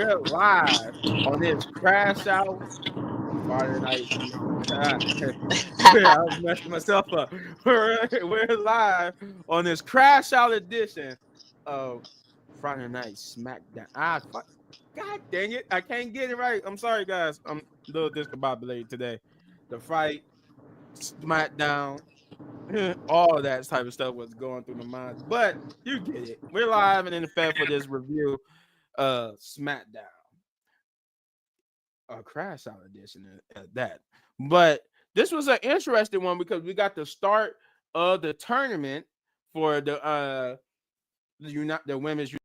we're live on this crash out Friday night. I was messing myself up. We're live on this crash out edition of Friday Night Smackdown. God dang it. I can't get it right. I'm sorry, guys. I'm a little discombobulated today. The fight, Smackdown, all of that type of stuff was going through my mind. But you get it. We're live and in effect for this review of SmackDown. A crash out edition at that. But this was an interesting one because we got the start of the tournament for the women's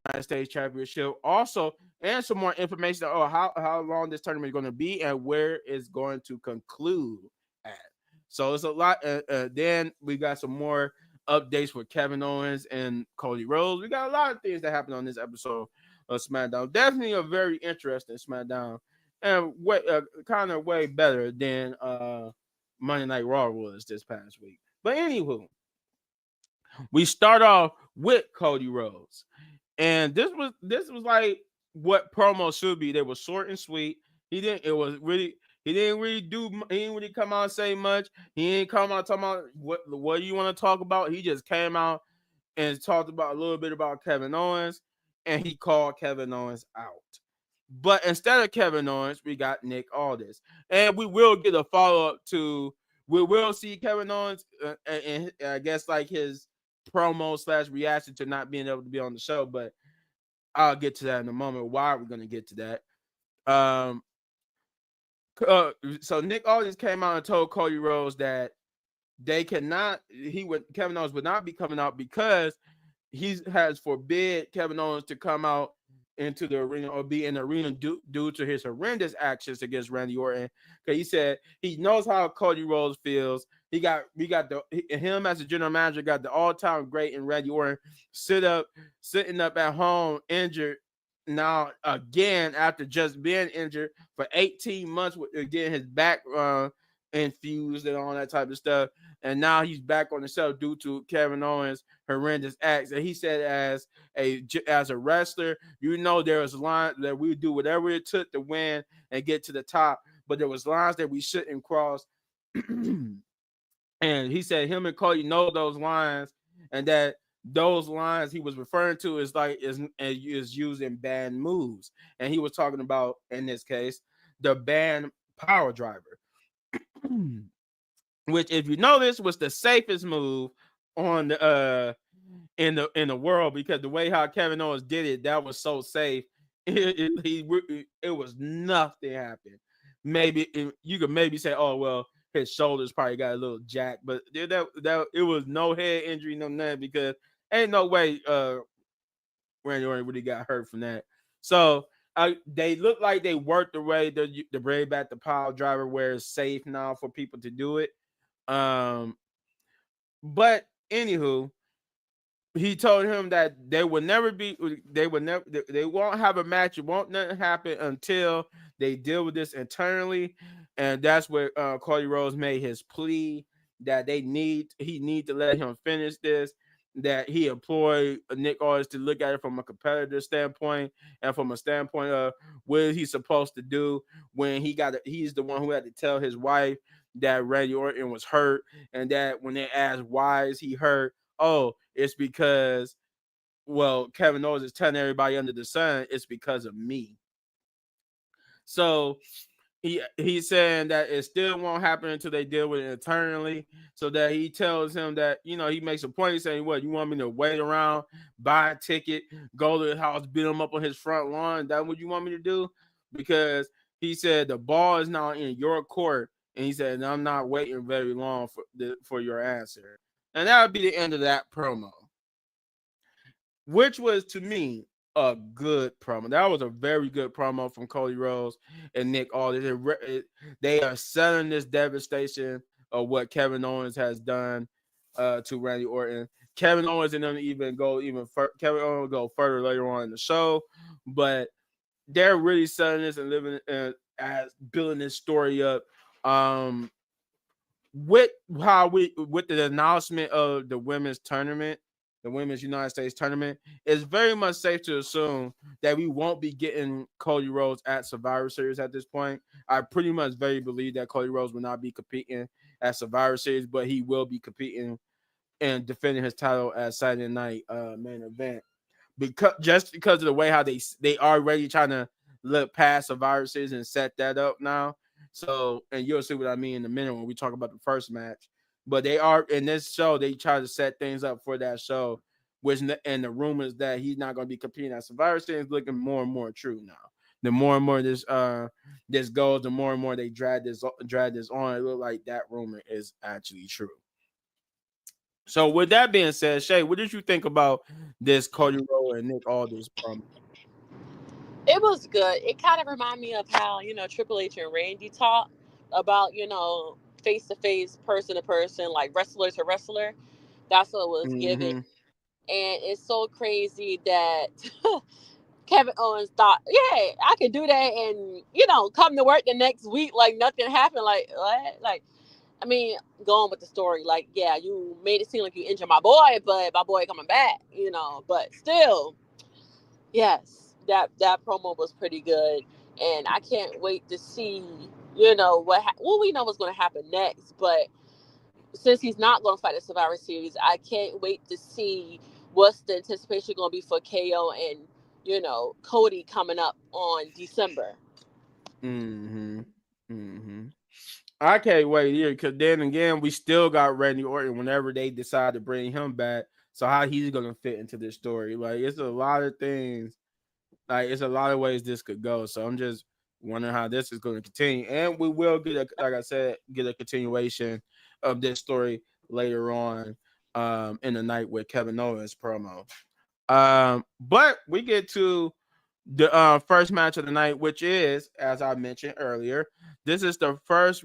United States Championship. Also, and some more information on how long this tournament is going to be and where it's going to conclude at. So it's a lot. Then we got some more updates for Kevin Owens and Cody Rhodes. We got a lot of things that happened on this episode of SmackDown. Definitely a very interesting SmackDown, and way kind of way better than Monday Night Raw was this past week. But anywho, we start off with Cody Rhodes, and this was like what promo should be. They were short and sweet. He didn't really come out and say much. He didn't come out talking about what do you want to talk about. He just came out and talked about a little bit about Kevin Owens, and he called Kevin Owens out. But instead of Kevin Owens, we got Nick Aldis, and we will get a follow up to. We will see Kevin Owens, and I guess like his promo / reaction to not being able to be on the show. But I'll get to that in a moment. Why are we going to get to that? So Nick Aldis came out and told Cody Rhodes that Kevin Owens would not be coming out because he has forbid Kevin Owens to come out into the arena or be in the arena due to his horrendous actions against Randy Orton. Because he said he knows how Cody Rhodes feels. Him as a general manager got the all-time great in Randy Orton sitting up at home injured now again after just being injured for 18 months with getting his back infused and all that type of stuff, and now he's back on the show due to Kevin Owens' horrendous acts. And he said, as a wrestler, there was lines that we would do whatever it took to win and get to the top, but there was lines that we shouldn't cross. And he said him and Cody know those lines, and that those lines he was referring to is using banned moves. And he was talking about, in this case, the banned power driver, which, if you notice, was the safest move on the in the world, because the way how Kevin Owens did it, that was so safe. It was nothing happened. Maybe you could maybe say, oh well, his shoulders probably got a little jacked, but that it was no head injury, no nothing, because ain't no way Randy Orton really got hurt from that. So they look like they worked the way to bring back the power driver where it's safe now for people to do it. But anywho, he told him that they won't have a match. It won't nothing happen until they deal with this internally. And that's where Cody Rhodes made his plea that he need to let him finish this, that he employed Nick Aldis to look at it from a competitor standpoint and from a standpoint of what he's supposed to do when he's the one who had to tell his wife that Randy Orton was hurt, and that when they asked why is he hurt, oh, it's because, well, Kevin Owens is telling everybody under the sun it's because of me. So he's saying that it still won't happen until they deal with it internally. So that he tells him that, he makes a point saying, what, you want me to wait around, buy a ticket, go to the house, beat him up on his front lawn? That's what you want me to do? Because he said the ball is now in your court, and he said, I'm not waiting very long for your answer. And that would be the end of that promo, which was, to me, a good promo. That was a very good promo from Cody Rhodes and Nick Aldis. They are selling this devastation of what Kevin Owens has done to Randy Orton. Kevin Owens and them Kevin Owens will go further later on in the show, but they're really selling this and living as building this story up. With the announcement of the women's tournament, the Women's United States Tournament, it's very much safe to assume that we won't be getting Cody Rhodes at Survivor Series at this point. I pretty much very believe that Cody Rhodes will not be competing at Survivor Series, but he will be competing and defending his title at Saturday Night Main Event. Because of the way how they already trying to look past Survivor Series and set that up now. So, and you'll see what I mean in a minute when we talk about the first match. But they are in this show, they try to set things up for that show, which and the rumors that he's not going to be competing at Survivor Series looking more and more true now. The more and more this goes, the more and more they drag this on. It look like that rumor is actually true. So with that being said, Shay, what did you think about this Cody Rhodes and Nick Aldis promo? It was good. It kind of reminded me of how, Triple H and Randy talk about, face to face, person to person, like wrestler to wrestler. That's what it was giving. Mm-hmm. And it's so crazy that Kevin Owens thought, yeah, I could do that and, come to work the next week like nothing happened. Like, what? Like, I mean, going with the story, like, yeah, you made it seem like you injured my boy, but my boy coming back, but still, yes, that promo was pretty good, and I can't wait to see, well, we know what's going to happen next, but since he's not going to fight the Survivor Series, I can't wait to see what's the anticipation going to be for KO and Cody coming up on December. Mm-hmm. Mm-hmm. I can't wait here because then again, we still got Randy Orton whenever they decide to bring him back. So how he's gonna fit into this story? Like it's a lot of things. Like it's a lot of ways this could go. So I'm just wondering how this is going to continue, and we will get like I said, get a continuation of this story later on in the night with Kevin Owens promo. But we get to the first match of the night, which is, as I mentioned earlier, this is the first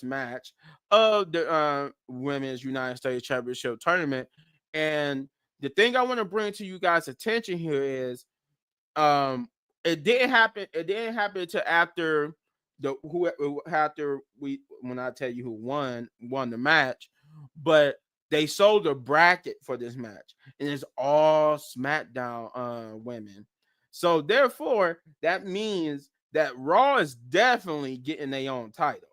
match of the Women's United States Championship tournament. And the thing I want to bring to you guys' attention here is it didn't happen. It didn't happen until after we when I tell you who won the match, but they sold a bracket for this match, and it's all SmackDown women. So therefore, that means that Raw is definitely getting their own title.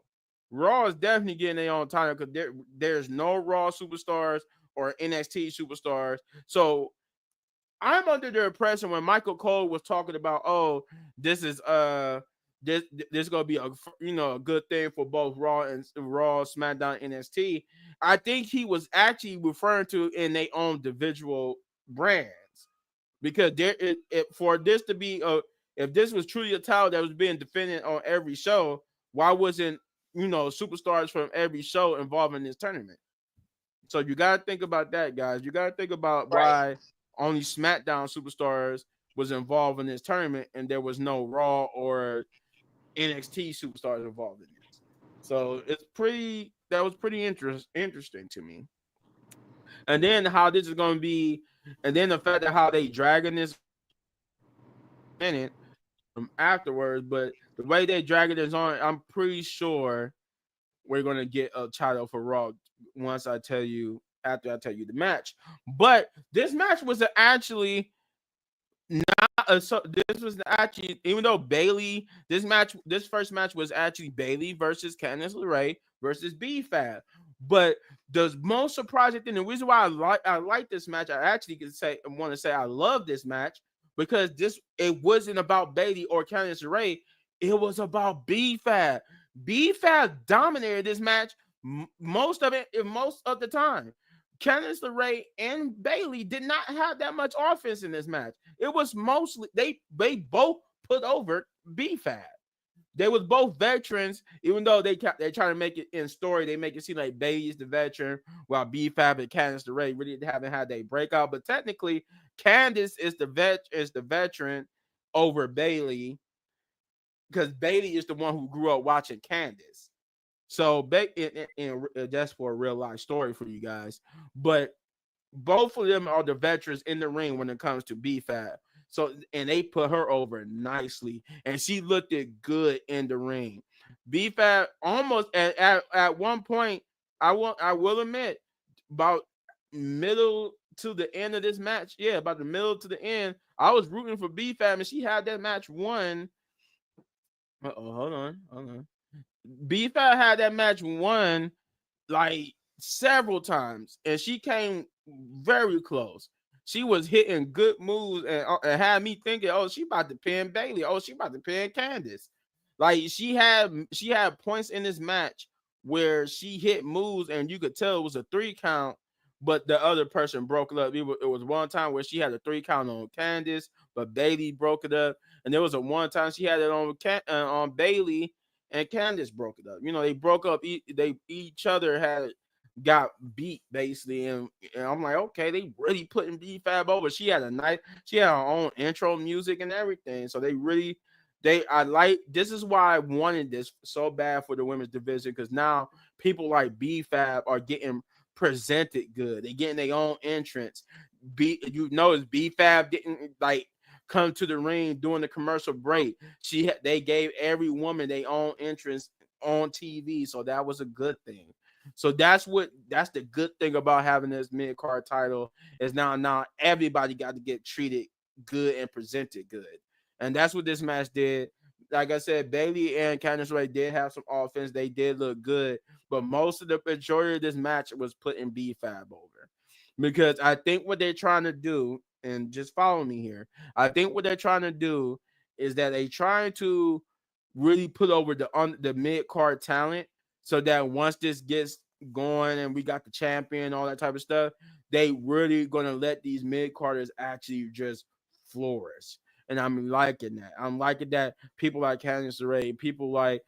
Raw is definitely getting their own title because there's no Raw superstars or NXT superstars. So I'm under the impression when Michael Cole was talking about, oh, this is this gonna be a good thing for both Raw, SmackDown, NXT. I think he was actually referring to in their own individual brands because for this to be if this was truly a title that was being defended on every show, why wasn't superstars from every show involved in this tournament? So you gotta think about that, guys. You gotta think about Right. why only SmackDown superstars was involved in this tournament, and there was no Raw or NXT superstars involved in this. So that was pretty interesting to me. And then how this is going to be, and then the fact that how they dragging this minute afterwards, but the way they dragging this on, I'm pretty sure we're gonna get a title for Raw once I tell you after I tell you the match. But this match was actually so this was actually, even though Bailey, this first match was actually Bailey versus Candice LeRae versus B-Fab. But the most surprising thing, the reason why I like this match, I actually want to say I love this match because it wasn't about Bailey or Candice LeRae, it was about B-Fab. B-Fab dominated this match most of the time. Candice LeRae and Bailey did not have that much offense in this match. It was mostly they both put over B-Fab. They was both veterans, even though they try to make it in story. They make it seem like Bailey's the veteran, while B-Fab and Candice LeRae really haven't had their breakout. But technically, Candice is the veteran over Bailey because Bailey is the one who grew up watching Candice. So that's for a real life story for you guys. But both of them are the veterans in the ring when it comes to B-Fab. So, and they put her over nicely, and she looked it good in the ring. B-Fab almost at one point, I will admit, about middle to the end of this match, yeah, about the middle to the end, I was rooting for B-Fab, and she had that match won. Hold on. B-Fab had that match won like several times, and she came very close. She was hitting good moves and had me thinking, oh, she about to pin Bailey. Oh, she about to pin Candice. Like she had points in this match where she hit moves and you could tell it was a 3 count, but the other person broke it up. It was one time where she had a 3 count on Candice, but Bailey broke it up, and there was a one time she had it on Bailey, and Candice broke it up. They broke up. They each other had got beat basically, and I'm like, okay, they really putting B-Fab over. She had her own intro music and everything. So I like. This is why I wanted this so bad for the women's division, because now people like B-Fab are getting presented good. They getting their own entrance. It's B-Fab didn't like come to the ring during the commercial break. They gave every woman their own entrance on TV, so that was a good thing. So that's the good thing about having this mid card title, is now everybody got to get treated good and presented good, and that's what this match did. Like I said, Bailey and Candice LeRae did have some offense. They did look good, but most of the majority of this match was putting B-Fab over, because I think what they're trying to do, and just follow me here, I think what they're trying to do is that they trying to really put over the mid card talent, so that once this gets going and we got the champion, all that type of stuff, they really gonna let these mid carders actually just flourish. And I'm liking that. I'm liking that people like Candice LeRae, people like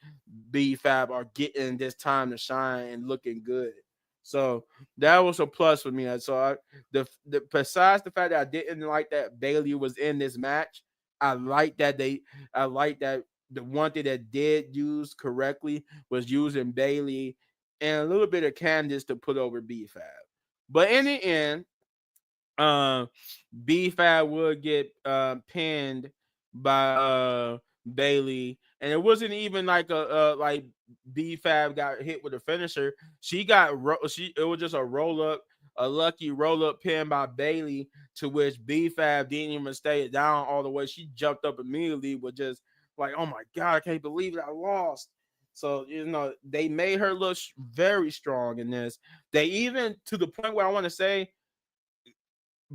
B-Fab are getting this time to shine and looking good. So that was a plus for me. Besides the fact that I didn't like that Bailey was in this match, I like that the one thing that did use correctly was using Bailey and a little bit of Candice to put over B-Fab. But in the end, um, B-Fab would get pinned by Bailey, and it wasn't even like like B-Fab got hit with a finisher. It was just a roll up, a lucky roll up pin by Bailey, to which B-Fab didn't even stay down all the way. She jumped up immediately with just like, oh my god, I can't believe it, I lost. So they made her look very strong in this. They even, to the point where I want to say,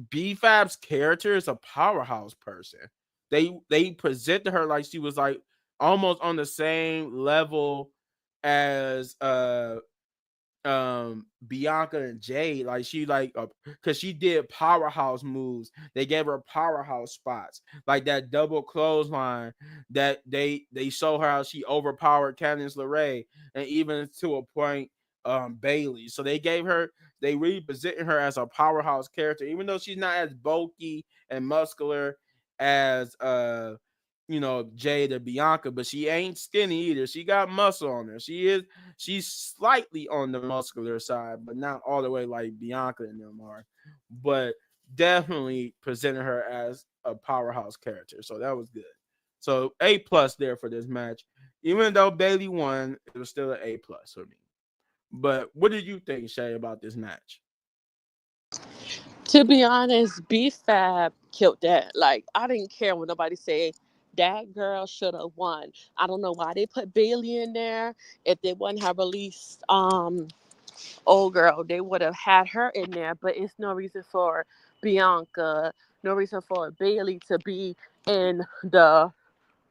B-Fab's character is a powerhouse person. They presented her like she was like almost on the same level as Bianca and Jade. Like she like because she did powerhouse moves. They gave her powerhouse spots, like that double clothesline that they show her how she overpowered Candice LeRae, and even to a point Bailey. So they really presented her as a powerhouse character, even though she's not as bulky and muscular as Jade or Bianca, but she ain't skinny either. She got muscle on her. She's slightly on the muscular side, but not all the way like Bianca and them are. But definitely presented her as a powerhouse character. So that was good. So A+ there for this match. Even though Bailey won, it was still an A+ for me. But what did you think, Shay, about this match? To be honest, B-Fab killed that. Like, I didn't care what nobody said. That girl should have won. I don't know why they put Bailey in there. If they wouldn't have released old girl, they would have had her in there. But it's no reason for Bianca, no reason for Bailey to be in the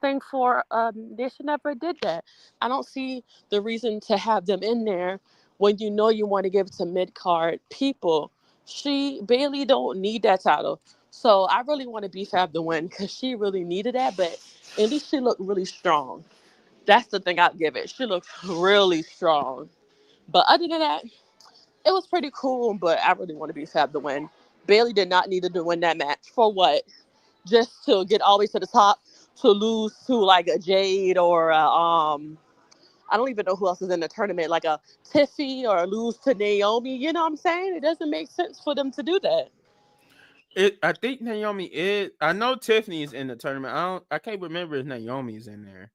thing for they should never did that. I don't see the reason to have them in there when you know you want to give it to mid card people. Bailey don't need that title. So I really want to B-Fab to win because she really needed that, but at least she looked really strong. That's the thing I'd give it. She looked really strong. But other than that, it was pretty cool, but I really want to B-Fab to win. Bailey did not need to win that match. For what? Just to get all the way to the top, to lose to like a Jade or I don't even know who else is in the tournament, like a Tiffy, or lose to Naomi. You know what I'm saying? It doesn't make sense for them to do that. I think Naomi is. I know Tiffany is in the tournament. I can't remember if Naomi's in there.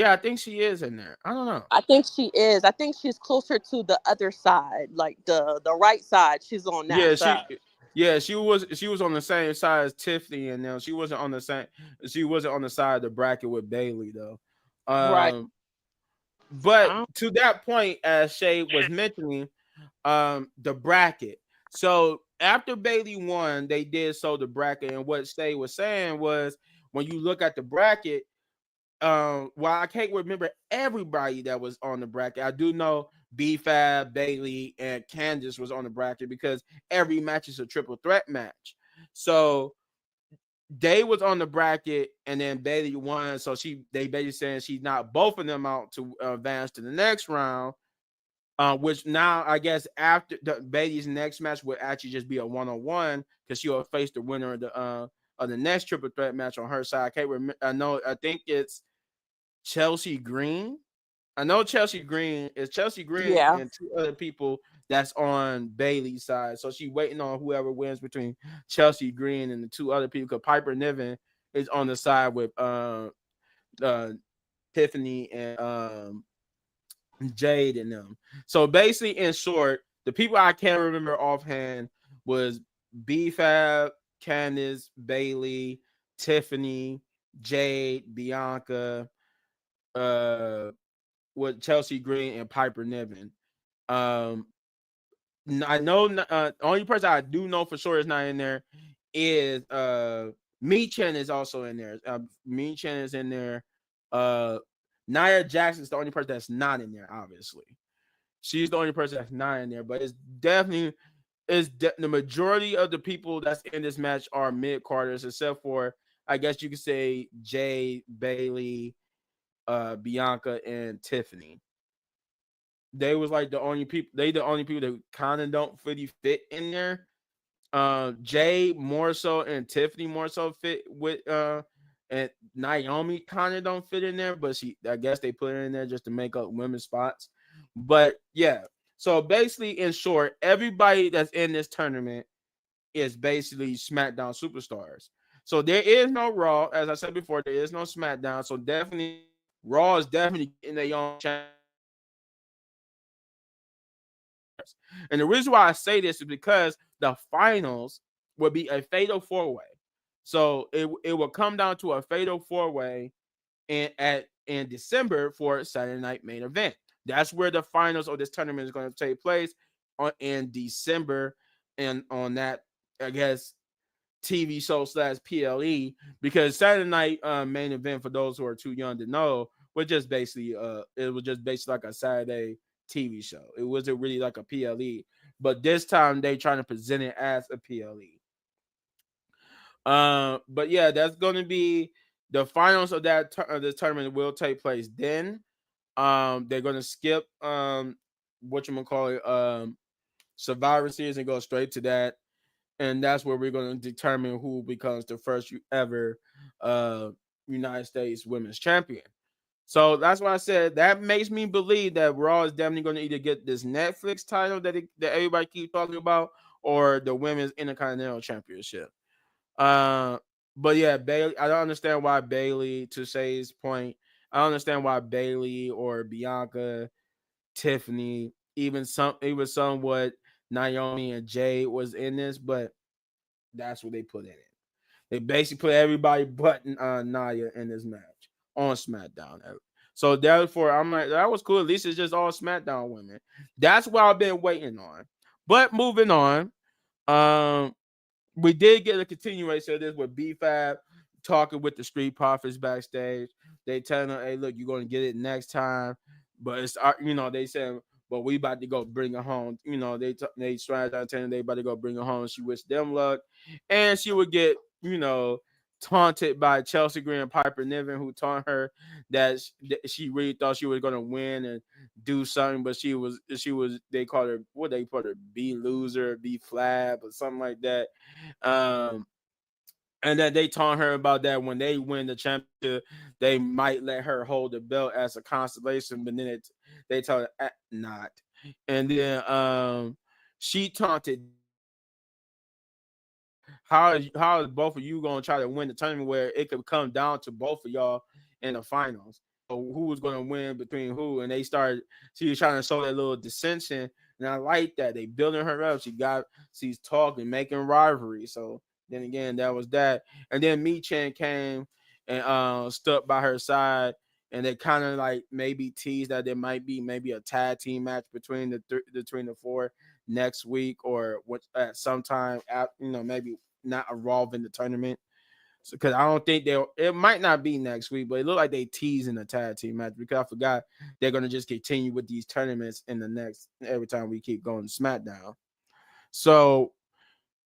Yeah, I think she is in there. I don't know. I think she is. I think she's closer to the other side, like the right side. She's on that Yeah, side. she was on the same side as Tiffany and them. She wasn't on the same. She wasn't on the side of the bracket with Bailey though. Right. But Um, to that point, as Shay was mentioning, the bracket. So after Bailey won, they did so the bracket, and what Shay was saying was when you look at the bracket, while I can't remember everybody that was on the bracket, I do know B-Fab, Bailey, and Candice was on the bracket because every match is a triple threat match. So they was on the bracket, and then Bailey won. So they basically saying she knocked both of them out to advance to the next round. Which now I guess after Bailey's next match would actually just be a 1-on-1 because she'll face the winner of the next triple threat match on her side. I can't remember. I think it's Chelsea Green. I know Chelsea Green is Chelsea Green yeah. and two other people that's on Bailey's side. So she's waiting on whoever wins between Chelsea Green and the two other people. Because Piper Niven is on the side with uh Tiffany and Jade and them. So basically, in short, the people I can't remember offhand was B-Fab, Candice, Bailey, Tiffany, Jade, Bianca, uh with Chelsea Green and Piper Niven. Um, I know only person I do know for sure is not in there is Me Chen is also in there. Me Chen is in there. Uh, Nia Jackson is the only person that's not in there. Obviously, she's the only person that's not in there. But it's definitely the majority of the people that's in this match are mid carders, except for I guess you could say Jay, Bailey, Bianca, and Tiffany. They was like the only people. They the only people that kind of don't really fit in there. Jay more so and Tiffany more so fit with and Naomi kind of don't fit in there, but I guess they put her in there just to make up women's spots. But yeah, so basically, in short, everybody that's in this tournament is basically SmackDown superstars. So there is no Raw, as I said before, there is no SmackDown. So definitely Raw is definitely getting their own channel stars. And the reason why I say this is because the finals will be a fatal four way. So it will come down to a fatal four way in December for Saturday Night Main Event. That's where the finals of this tournament is going to take place in December, and on that, I guess, TV show slash PLE, because Saturday Night Main Event, for those who are too young to know, was just basically it was just basically like a Saturday TV show. It wasn't really like a PLE, but this time they trying to present it as a PLE. But yeah, that's going to be the finals of this tournament will take place then. They're going to skip what you call it Survivor Series and go straight to that, and that's where we're going to determine who becomes the first ever uh, United States Women's Champion. So that's why I said that makes me believe that Raw is definitely going to either get this Netflix title that everybody keeps talking about, or the Women's Intercontinental Championship. Uh, but yeah, Bailey. I don't understand why Bailey. To Shay's point, I don't understand why Bailey or Bianca, Tiffany, even somewhat Naomi and Jade was in this, but that's what they put in it. They basically put everybody but Nia in this match on SmackDown. So therefore, I'm like, that was cool. At least it's just all SmackDown women. That's what I've been waiting on. But moving on, um, we did get a continuation of this with B-Fab talking with the Street Profits backstage. They telling her, "Hey, look, you're going to get it next time." But it's they said, "But we about to go bring her home." They tried to tell her they about to go bring her home. She wished them luck, and she would get taunted by Chelsea Green and Piper Niven, who taunt her that she really thought she was going to win and do something, but she was they called her what they called her B loser, B flab, or something like that. Um, and then they taunt her about that when they win the championship, they might let her hold the belt as a consolation, but then they told her not. And then she taunted how is both of you gonna try to win the tournament where it could come down to both of y'all in the finals? who was going to win between who, and she was trying to show that little dissension, and I like that they building her up. She's talking, making rivalry. So then again, that was that, and then Mi Chen came and stuck by her side, and they kind of like maybe teased that there might be maybe a tag team match between between the four next week or what at some time, maybe not involving the tournament. Because I don't think it might not be next week, but it looked like they teasing a tag team match because I forgot they're gonna just continue with these tournaments in the next every time we keep going to SmackDown. So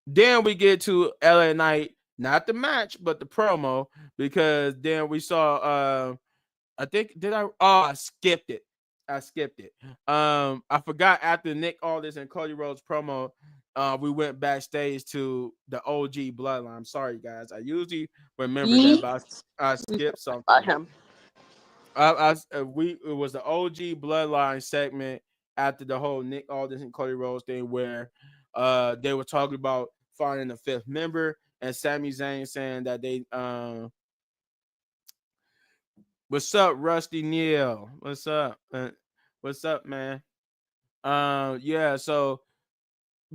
then we get to LA Knight, not the match, but the promo, because then we saw I think I skipped it. I skipped it. I forgot after Nick Aldis and Cody Rhodes promo, we went backstage to the OG Bloodline. I'm sorry, guys. I usually remember that, but I skipped About something. him. It was the OG Bloodline segment after the whole Nick Aldis and Cody Rhodes thing, where they were talking about finding a fifth member, and Sami Zayn saying that they what's up, Rusty Neal? What's up? What's up, man? Yeah, so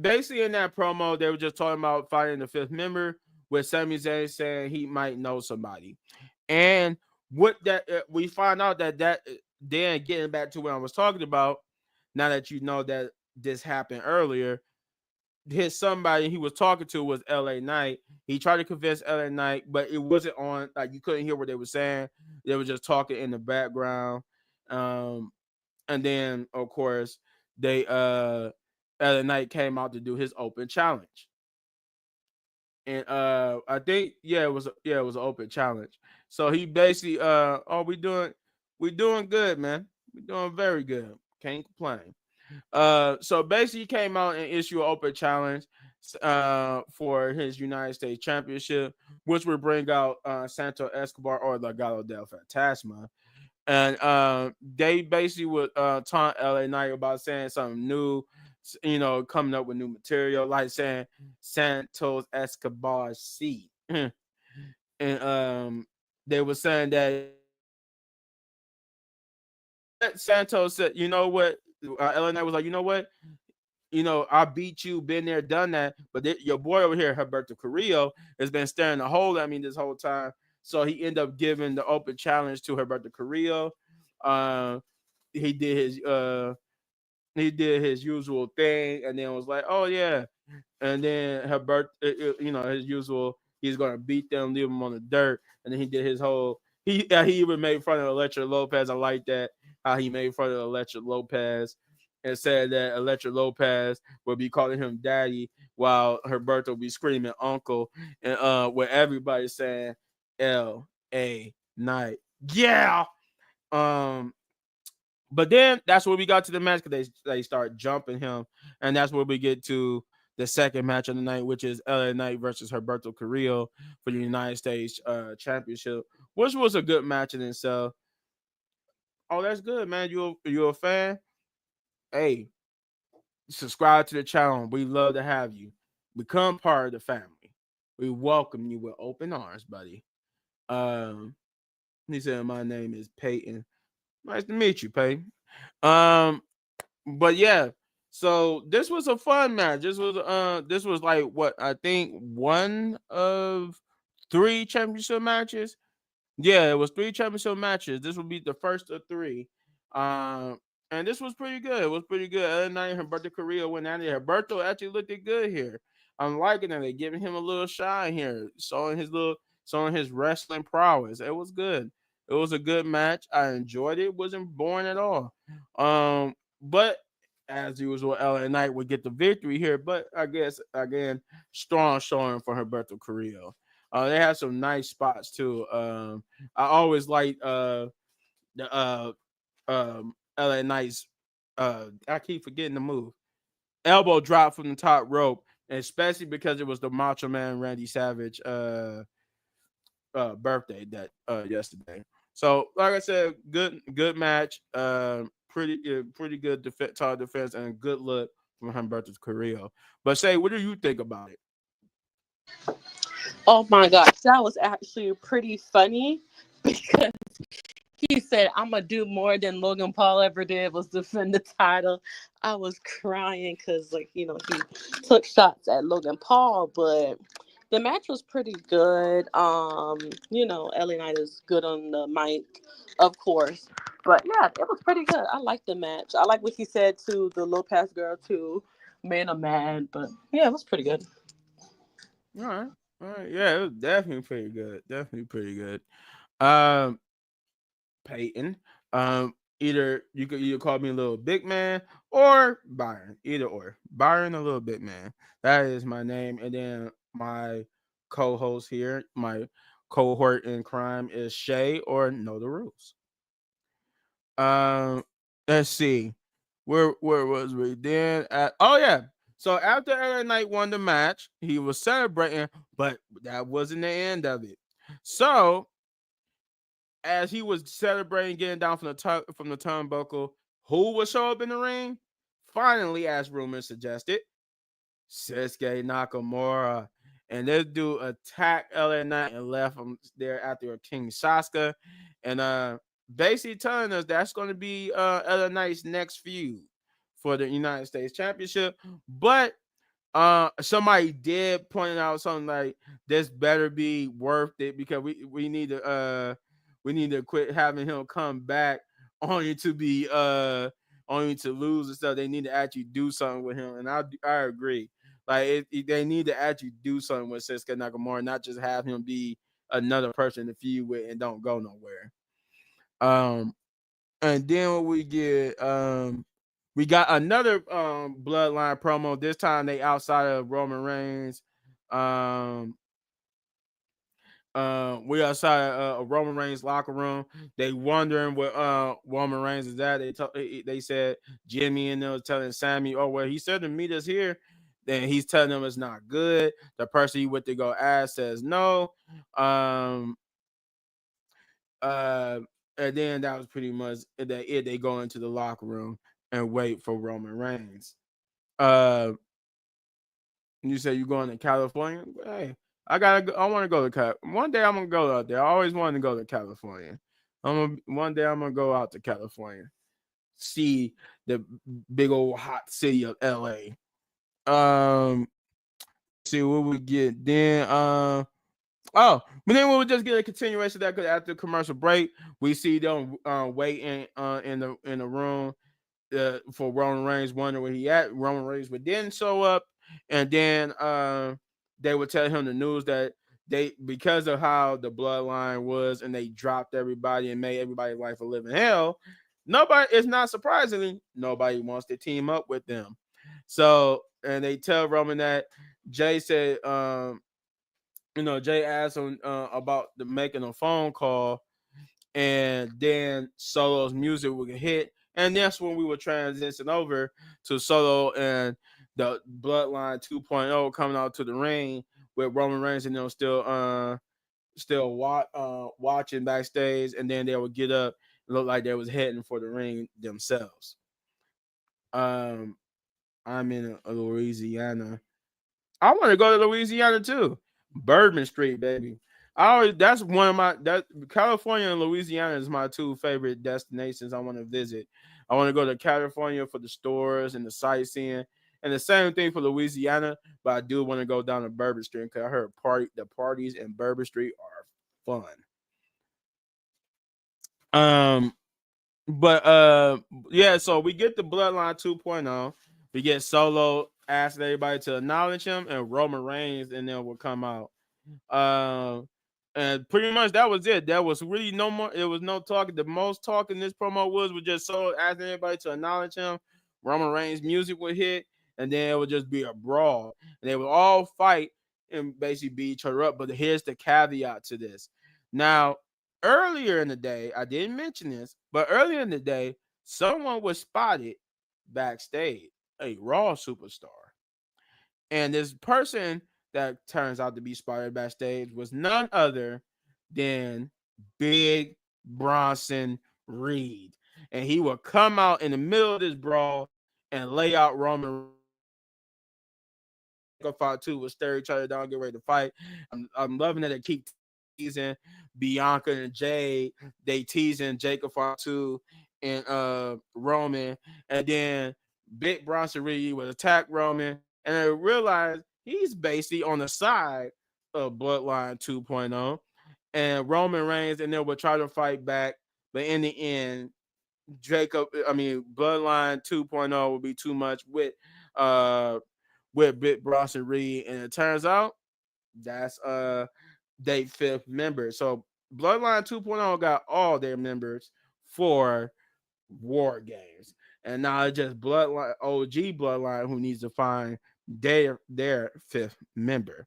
basically in that promo, they were just talking about finding the fifth member, with Sami Zayn saying he might know somebody. And what that we find out that then getting back to what I was talking about, now that you know that this happened earlier, somebody he was talking to was LA Knight. He tried to convince LA Knight, but it wasn't on, like you couldn't hear what they were saying. They were just talking in the background. And then of course they LA Knight came out to do his open challenge. And I think it was an open challenge. So he basically we doing good, man. We doing very good. Can't complain. So basically he came out and issued an open challenge for his United States Championship, which would bring out Santo Escobar or Legado del Fantasma. And they basically would taunt LA Knight about saying something new, coming up with new material, like saying Santos Escobar C. And they were saying that Santos said, you know what? LA Knight was like, you know what? I beat you, been there, done that. But your boy over here, Humberto Carrillo, has been staring a hole at me this whole time. So he ended up giving the open challenge to Humberto Carrillo. He did his usual thing, and then was like, oh yeah. And then Humberto, his usual, he's gonna beat them, leave them on the dirt. And then he did his whole. He even made fun of Electra Lopez. I like that, how he made fun of Electra Lopez and said that Electra Lopez would be calling him daddy while Humberto would be screaming uncle, and where everybody's saying L.A. Knight. Yeah. Um, but then that's where we got to the match, because they start jumping him, and that's where we get to the second match of the night, which is LA Knight versus Humberto Carrillo for the United States Championship, which was a good match in itself. Oh, that's good, man. You a fan? Hey, subscribe to the channel. We love to have you. Become part of the family. We welcome you with open arms, buddy. He said my name is Peyton. Nice to meet you, Peyton. But yeah, so this was a fun match. This was like what I think one of three championship matches. Yeah, it was three championship matches. This would be the first of three. Um, and this was pretty good. It was pretty good. Other night, Humberto Carrillo went out there. Humberto actually looked good here. I'm liking that they're giving him a little shine here, showing his wrestling prowess. It was good. It was a good match. I enjoyed it. It wasn't boring at all. But as usual, LA Knight would get the victory here. But I guess again, strong showing for Humberto Carrillo. They had some nice spots too. I always like the LA Knights. I keep forgetting the move. Elbow drop from the top rope, and especially because it was the Macho Man Randy Savage birthday that yesterday. So, like I said, good match. Pretty good title defense and good look from Humberto Carrillo. But say, what do you think about it? Oh my gosh, that was actually pretty funny because he said, "I'm gonna do more than Logan Paul ever did was defend the title." I was crying because, like, he took shots at Logan Paul, but the match was pretty good. LA Knight is good on the mic, of course, but yeah, it was pretty good. I liked the match. I like what he said to the Lopez girl too. Man, I'm mad, but yeah, it was pretty good. All right. All right. Yeah, it was definitely pretty good. Definitely pretty good. Um, Peyton. Either you could either call me a little big man or Byron. Either or. Byron a little big man. That is my name. And then my co-host here, my cohort in crime is Shay or Know the Rules. Um, let's see. Where was we then? Oh yeah. So after LA Knight won the match, he was celebrating, but that wasn't the end of it. So as he was celebrating, getting down from the turnbuckle, who would show up in the ring? Finally, as rumors suggested, Sasuke Nakamura. And this dude attacked LA Knight and left him there after a King Sasuke. And basically telling us that's going to be LA Knight's next feud for the United States Championship. But somebody did point out something like this better be worth it because we need to quit having him come back only to be only to lose and stuff. They need to actually do something with him, and I agree. Like they need to actually do something with Sasuke Nakamura, not just have him be another person to feud with and don't go nowhere. Um, and then what we got another bloodline promo. This time they outside of Roman Reigns. Um we outside a Roman Reigns locker room. They wondering where Roman Reigns is at. They said Jimmy and them was telling Sammy, oh well, he said to meet us here. Then he's telling them it's not good. The person he went to go ask says no. Um uh and then that was pretty much that it. They go into the locker room and wait for Roman Reigns. Uh you say you're going to California? Hey, I want to go to One day I'm gonna go out there. I always wanted to go to California. One day I'm gonna go out to California, see the big old hot city of LA. See what we get then. Oh, but then we'll just get a continuation of that because after the commercial break, we see them waiting in the room for Roman Reigns, wondering where he at. Roman Reigns would then show up, and then they would tell him the news that they, because of how the bloodline was, and they dropped everybody and made everybody's life a living hell. Nobody, it's not surprisingly, nobody wants to team up with them. So, and they tell Roman that Jay said, Jay asked him about making a phone call, and then Solo's music would hit, and that's when we would transition over to Solo and the Bloodline 2.0 coming out to the ring with Roman Reigns and them watching backstage, and then they would get up and look like they was heading for the ring themselves. Um, I'm in Louisiana. I want to go to Louisiana too. Bourbon Street, baby. That's one of my that California and Louisiana is my two favorite destinations I want to visit. I want to go to California for the stores and the sightseeing, and the same thing for Louisiana. But I do want to go down to Bourbon Street because I heard the parties in Bourbon Street are fun. Um, but yeah, so we get the Bloodline 2.0. We get Solo asking everybody to acknowledge him, and Roman Reigns and then will come out. Um, and pretty much that was it. There was really no more. It was no talking. The most talking this promo was just Solo asking everybody to acknowledge him. Roman Reigns' music would hit, and then it would just be a brawl, and they would all fight and basically beat each other up. But here's the caveat to this. Now, earlier in the day, I didn't mention this, but earlier in the day, someone was spotted backstage, a Raw superstar. And this person that turns out to be spotted backstage was none other than Big Bronson Reed. And he will come out in the middle of this brawl and lay out Roman go fight too, will stare each other down, get ready to fight. I'm loving that they keep teasing Bianca and Jade. They teasing Jacob Fatu and Roman, and then Big Bronson Reed would attack Roman, and I realized he's basically on the side of Bloodline 2.0, and Roman Reigns and they would try to fight back, but in the end, Bloodline 2.0 would be too much with Big Bronson Reed, and it turns out that's their fifth member. So Bloodline 2.0 got all their members for War Games, and now it's just Bloodline OG Bloodline who needs to find their fifth member.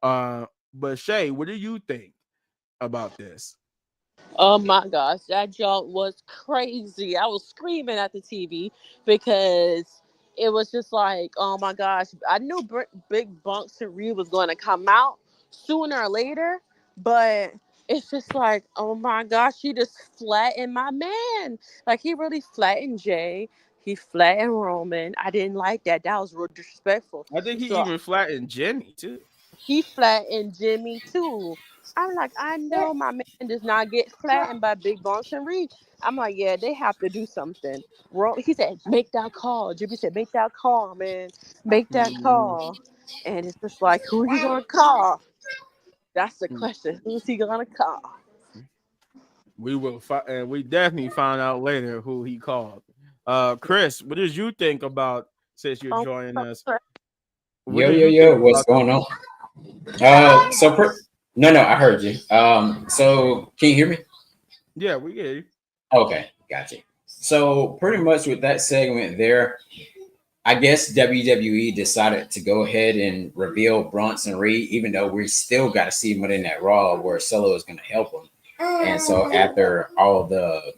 But Shay, what do you think about this? Oh my gosh, that jump was crazy. I was screaming at the TV because it was just like, oh my gosh, I knew Big Bunks and Reed was going to come out sooner or later, but it's just like, oh my gosh, he just flattened my man. Like, he really flattened Jay. He flattened Roman. I didn't like that. That was real disrespectful. I think he So even flattened Jimmy too. he flattened Jimmy too. I'm like, I know my man does not get flattened by Big Bronson Reed. I'm like, yeah, they have to do something. He said, make that call. Jimmy said, make that call, man. Make that Mhm. call. And it's just like, who you gonna call? That's the question. Who's he gonna call? We will and we definitely find out later who he called. Chris, what did you think about since you're Um, joining us? What Yo, did yo, you think yo, what's about this? going on? No, no, I heard you. So can you hear me? Yeah, we get you. Okay, gotcha. So pretty much with that segment there, I guess WWE decided to go ahead and reveal Bronson Reed, even though we still got to see him in that Raw where Solo is going to help him. And so after all the,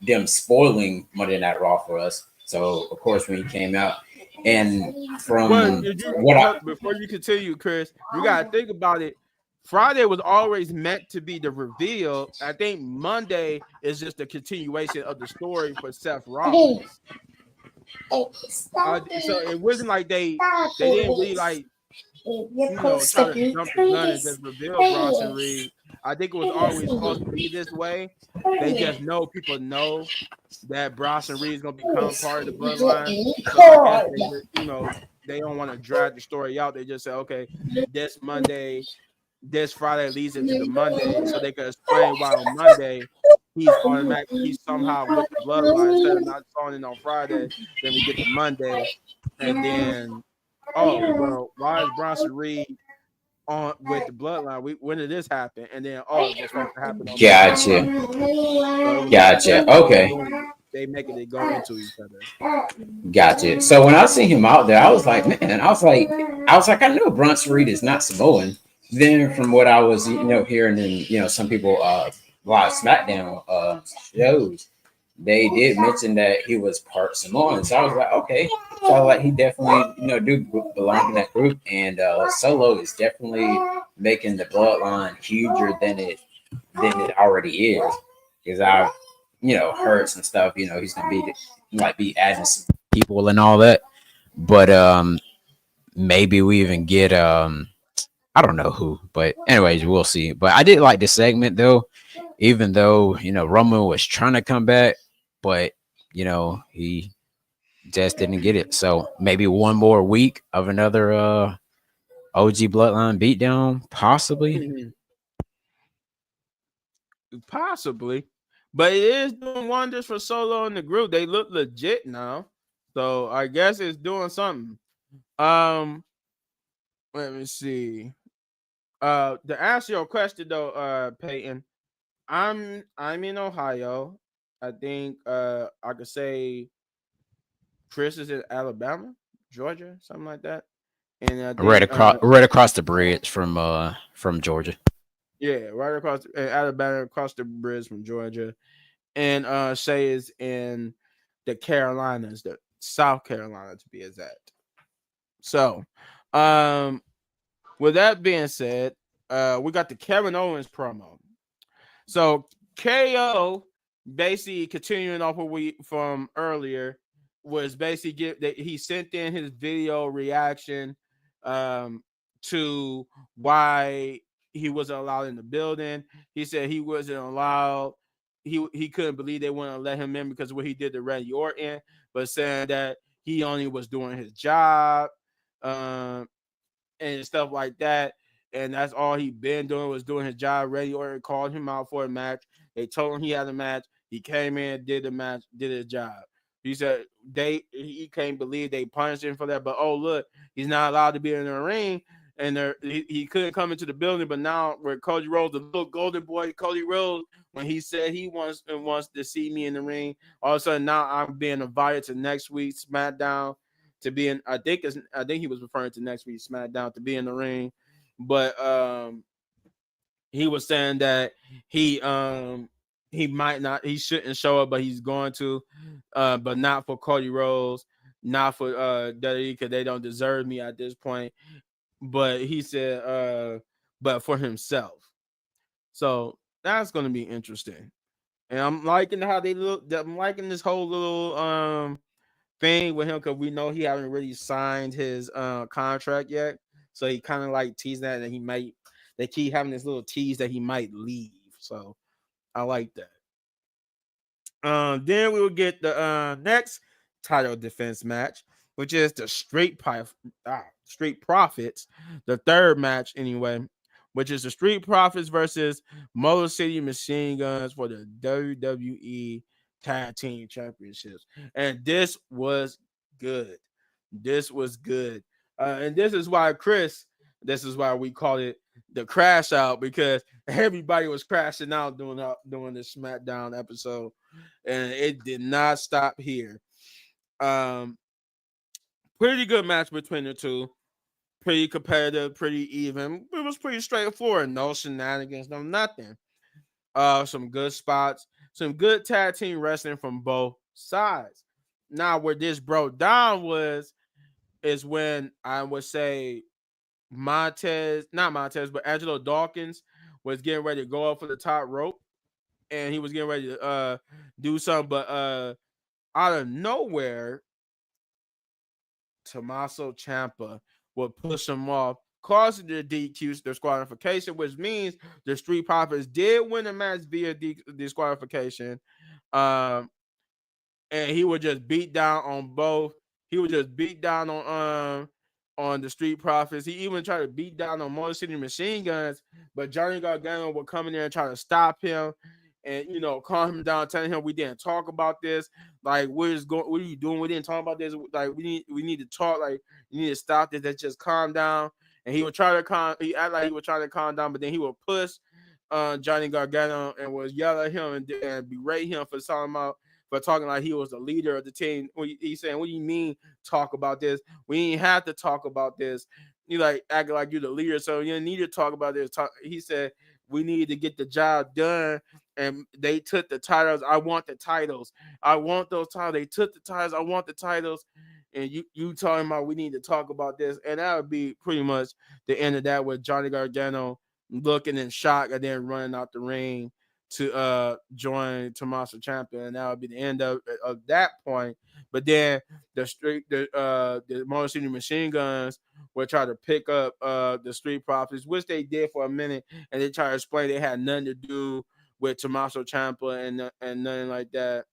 them spoiling Monday Night Raw for us, so of course when he came out, and Well, from what I before you continue, Chris, you gotta think about it. Friday was always meant to be the reveal. I think Monday is just a continuation of the story for Seth Rollins. So it wasn't like they didn't really like try to jump the gun and just reveal Bronson Reed. I think it was always supposed to be this way. They just people know that Bronson Reed is gonna become part of the bloodline. So I guess they just, they don't want to drag the story out. They just say, okay, this Monday, this Friday leads into the Monday, so they can explain why on Monday he's somehow with the bloodline instead of not starting on Friday. Then we get to Monday, and then why is Bronson Reed on with the bloodline? When did this happen? And then it was supposed to happen on Monday. gotcha, So it was gotcha. that's how Okay, they making it go into each other. gotcha. So when I seen him out there, I was like, man, I know Bronson Reed is not Samoan. Then from what I was, hearing in, some people live SmackDown shows, they did mention that he was part Samoan. So I was like, okay. So I was like, he definitely, do belong in that group. And Solo is definitely making the bloodline huger than it already is. Because I've, heard some stuff, he's gonna be adding some people and all that. But maybe we even get I don't know who, but anyways, we'll see. But I did like the segment though, even though Roman was trying to come back, but he just didn't get it. So maybe one more week of another OG Bloodline beatdown, possibly. Possibly, but it is doing wonders for Solo and the group. They look legit now, so I guess it's doing something. Um, let me see. To answer your question though, Peyton, I'm in Ohio. I think I could say Chris is in Alabama, Georgia, something like that. And I Right think across right across the bridge from Georgia. yeah, right across Alabama, across the bridge from Georgia. And Shay is in the Carolinas, the South Carolina to be exact. So, um, with that being said, we got the Kevin Owens promo. So KO basically continuing off what we from earlier was basically he sent in his video reaction to why he wasn't allowed in the building. He said he wasn't allowed. He couldn't believe they wouldn't let him in because of what he did to Randy Orton, but saying that he only was doing his job, um, and stuff like that. And that's all he been doing was doing his job. Randy Orton called him out for a match. They told him he had a match. He came in, did the match, did his job. He said he can't believe they punished him for that. But oh look, he's not allowed to be in the ring, and he couldn't come into the building. But now where Cody Rhodes, the little golden boy Cody Rhodes, when he said he wants to see me in the ring, all of a sudden now I'm being invited to next week's SmackDown to be in. I think he was referring to next week's SmackDown to be in the ring, but he was saying that he might not, he shouldn't show up, but he's going to, but not for Cody Rhodes, not for WWE, because they don't deserve me at this point. But he said, but for himself. So that's gonna be interesting. And I'm liking how they look. I'm liking this whole little thing with him, because we know he haven't really signed his contract yet. So he kind of like teasing that he might. They keep having this little tease that he might leave. So I like that. Then we will get the next title defense match, which is the Street Profits, the third match anyway, which is the Street Profits versus Motor City Machine Guns for the WWE Tag Team Championships. And this was good. This was good. And this is why we call it the crash out, because everybody was crashing out doing this SmackDown episode, and it did not stop here. Pretty good match between the two. Pretty competitive, pretty even. It was pretty straightforward. No shenanigans, no nothing. Some good spots, some good tag team wrestling from both sides. Now, where this broke down is when I would say not Montez, but Angelo Dawkins was getting ready to go up for the top rope, and he was getting ready to do something, but out of nowhere, Tommaso Ciampa would push him off, causing the DQ, the disqualification, which means the Street Profits did win the match via disqualification. And he would just beat down on both. He would just beat down on the Street Profits. He even tried to beat down on Motor City Machine Guns, but Johnny Gargano would come in there and try to stop him, and calm him down, telling him we didn't talk about this. Like, what are you doing? We didn't talk about this. Like, we need to talk. Like, you need to stop this. Let's just calm down. And he would try to he act like he would try to calm down, but then he would push Johnny Gargano and would yell at him and berate him for talking like he was the leader of the team. He's saying, "What do you mean talk about this? We ain't have to talk about this. You like acting like you're the leader, so you need to talk about this." He said, "We need to get the job done." And they took the titles. I want the titles. I want those titles. They took the titles. I want the titles. And you talking about we need to talk about this. And that would be pretty much the end of that, with Johnny Gargano looking in shock and then running out the ring to join Tommaso Ciampa, and that would be the end of that point. But then the Motor City Machine Guns would try to pick up the Street Profits, which they did for a minute, and they tried to explain they had nothing to do with Tommaso Ciampa and nothing like that.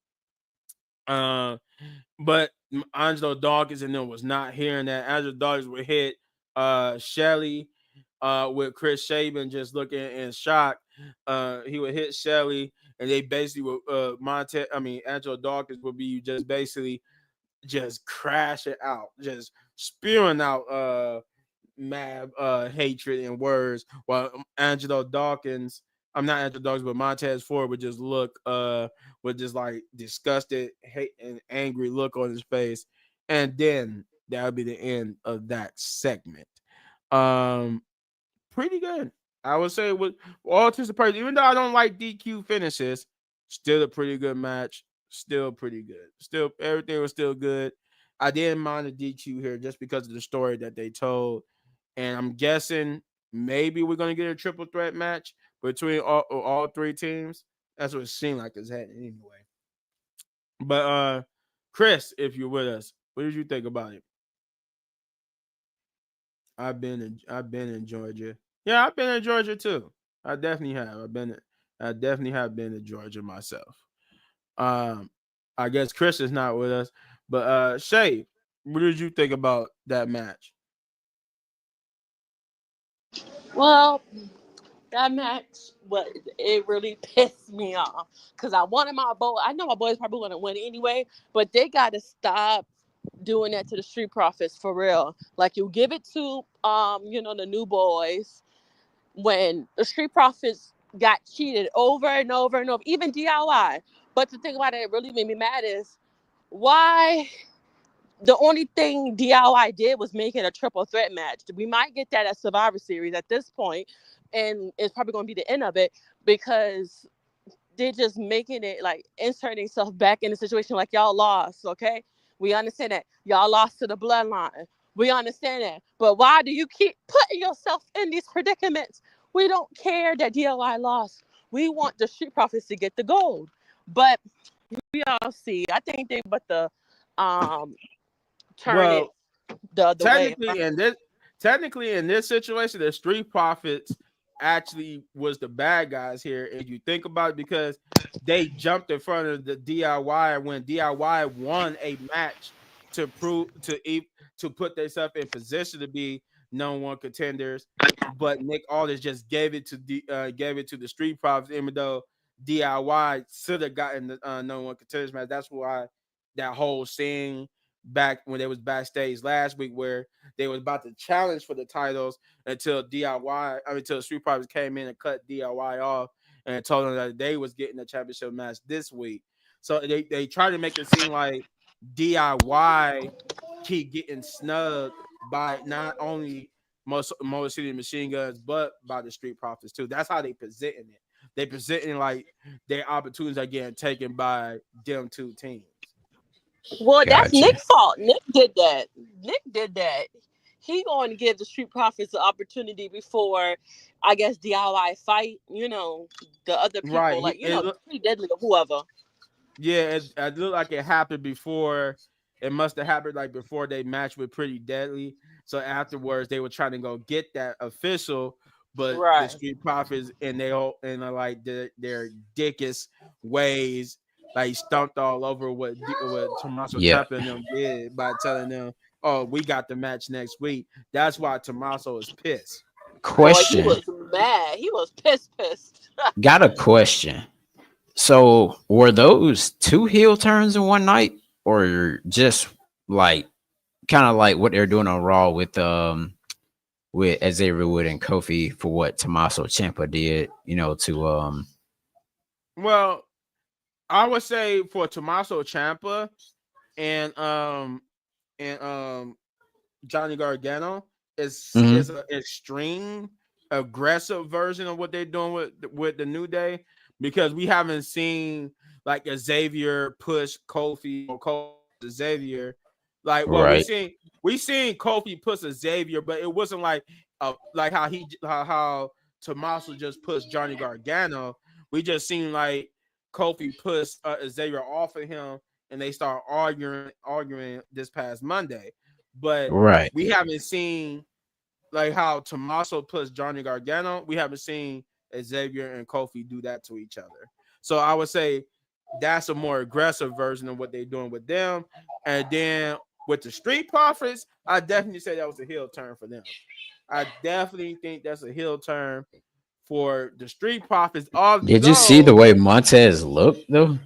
But Angelo Dawkins and them was not hearing that. Angelo Dawkins would hit Shelly with Chris Sabin just looking in shock. He would hit Shelly, and they basically would Angelo Dawkins would be just basically just crashing out, just spewing out mad hatred and words, while Angelo Dawkins, I'm not Angelo Dawkins, but Montez Ford would just look with just like disgusted, hate, and angry look on his face. And then that would be the end of that segment. Pretty good. I would say with all anticipation, even though I don't like DQ finishes, still a pretty good match. Still pretty good. Still, everything was still good. I didn't mind the DQ here just because of the story that they told. And I'm guessing maybe we're gonna get a triple threat match between all three teams. That's what it seemed like it's heading anyway. But Chris, if you're with us, what did you think about it? I've been in Georgia. Yeah, I've been in Georgia too. I definitely have. I definitely have been to Georgia myself. Um, I guess Chris is not with us, but Shay, what did you think about that match? Well, that match, but it really pissed me off because I wanted my boy. I know my boys probably going to win anyway, but they got to stop doing that to the Street Profits for real. Like you give it to the new boys when the Street Profits got cheated over and over and over, even DIY. But the thing about it, it really made me mad is why the only thing DIY did was make it a triple threat match. We might get that at Survivor Series at this point, and it's probably going to be the end of it because they're just making it like inserting stuff back in the situation like y'all lost, okay? We understand that. Y'all lost to the bloodline. We understand that. But why do you keep putting yourself in these predicaments? We don't care that DIY lost. We want the Street Profits to get the gold. But we all see. I think they but the um turn it Well, the other way. technically in this situation, the Street Profits actually was the bad guys here, and you think about it because they jumped in front of the DIY when DIY won a match to prove to put themselves in position to be number one contenders, but Nick Aldis just gave it to the Street Profits, even though DIY should have gotten the number one contenders match. That's why that whole scene back when they was backstage last week where they was about to challenge for the titles until Street Profits came in and cut DIY off and told them that they was getting the championship match this week. So they tried to make it seem like DIY keep getting snubbed by not only Motor City Machine Guns but by the Street Profits too. That's how they presenting it. They presenting like their opportunities are getting taken by them two teams. Well, that's Gotcha. Nick's fault. Nick did that. Nick did that. He going to give the Street Profits the opportunity before, I guess, DIY fight. The other Right. people like Pretty Deadly or whoever. Yeah, it looked like it happened before. It must have happened like before they matched with Pretty Deadly. So afterwards, they were trying to go get that official, but the Right. Street Profits and they all and like their dickiest ways, like stumped all over what Tommaso Yeah. Ciampa and them did by telling them, "Oh, we got the match next week." That's why Tommaso is pissed. Boy, he Question. was mad. He was pissed. Got a question. So were those two heel turns in one night, or just like kind of like what they're doing on Raw with Xavier Wood and Kofi for what Tommaso Ciampa did, to Well, I would say for Tommaso Ciampa and Johnny Gargano is Mhm. an extreme aggressive version of what they're doing with the New Day because we haven't seen like a Xavier push Kofi or Kofi push Xavier. Like, well, we Right. seen Kofi push a Xavier, but it wasn't like how Tommaso just pushed Johnny Gargano. We just seen like Kofi pushed Xavier off of him, and they start arguing this past Monday. But Right. we haven't seen like how Tommaso plus Johnny Gargano. We haven't seen Xavier and Kofi do that to each other. So I would say that's a more aggressive version of what they're doing with them. And then with the Street Profits, I definitely say that was a heel turn for them. I definitely think that's a heel turn for the Street Profits. Did you see the Although, way Montez looked though?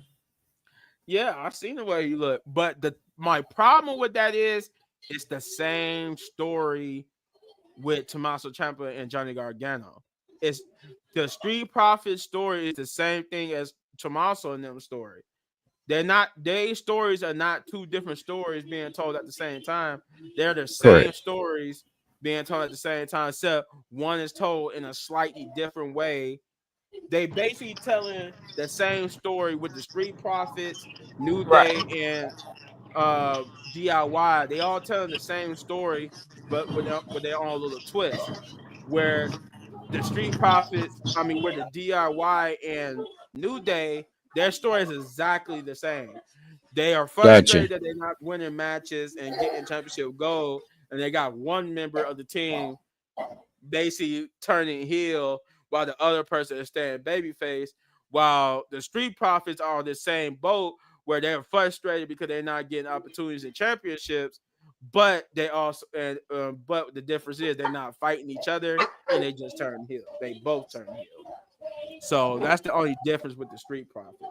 yeah, I've seen the way you look, but my problem with that is it's the same story with Tommaso Ciampa and Johnny Gargano. It's the Street Profits story is the same thing as Tommaso and them story. They're not their stories are not two different stories being told at the same time. They're the same Correct. stories being told at the same time, except one is told in a slightly different way. They basically telling the same story with the Street Profits, New Day, Right. and DIY. They all telling the same story, but with their own little twist. Where the Street Profits, I mean, where the DIY and New Day, their story is exactly the same. They are Gotcha. frustrated that they're not winning matches and getting championship gold, and they got one member of the team basically turning heel while the other person is staying babyface. While the Street Profits are on the same boat where they're frustrated because they're not getting opportunities in championships, but they also but the difference is they're not fighting each other and they just turn heel. They both turn heel. So that's the only difference with the Street Profits.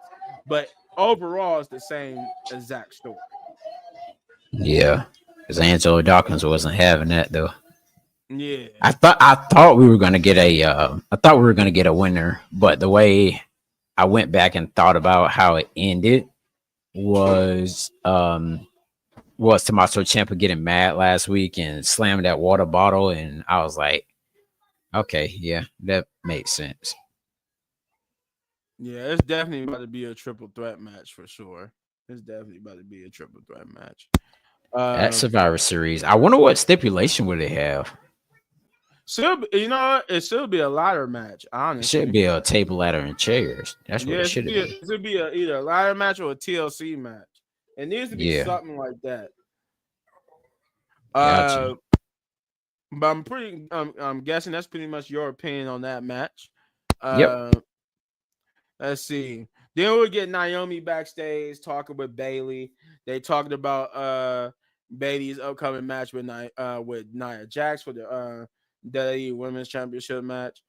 But overall, it's the same exact story. Yeah, because Angelo Dawkins wasn't having that though. Yeah. I thought we were gonna get a winner, but the way I went back and thought about how it ended was Tommaso Ciampa getting mad last week and slammed that water bottle, and I was like, okay, yeah, that makes sense. Yeah, it's definitely about to be a triple threat match for sure. It's definitely about to be a triple threat match. At Survivor Series, I wonder what stipulation would it have? It should be a ladder match. It Honestly, should be a table, ladder, and chairs. That's what yeah, it it should should be, be. either a ladder match or a TLC match. It needs to be Yeah, something like that. gotcha. But I'm guessing that's pretty much your opinion on that match. Yep. Uh, let's see. Then we'll get Naomi backstage talking with Bailey. They talking about Bailey's upcoming match with Nia Jax for the WWE Women's Championship match,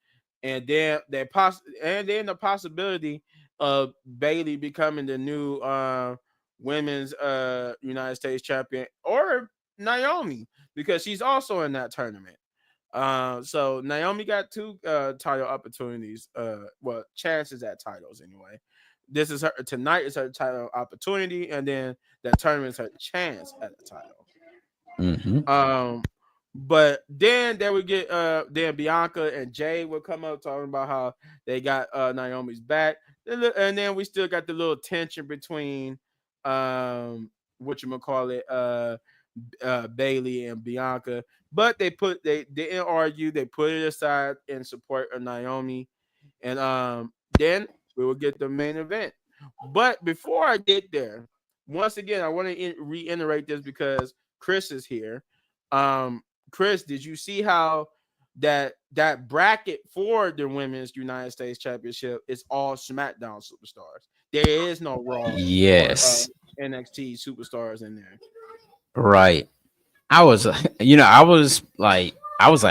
and then the possibility of Bailey becoming the new women's United States champion, or Naomi, because she's also in that tournament. So Naomi got two title opportunities, chances at titles anyway. This is her tonight is her title opportunity, and then the tournament is her chance at the title. Mm-hmm. But then they would get then Bianca and Jay would come up talking about how they got Naomi's back, and then we still got the little tension between Bailey and Bianca, but they didn't argue. They put it aside in support of Naomi, and then we will get the main event. But before I get there, once again, I want to reiterate this because Chris is here. Chris, did you see how that bracket for the Women's United States Championship is all SmackDown superstars? There is no Raw or Yes. NXT superstars in there. Right. I was, I was like,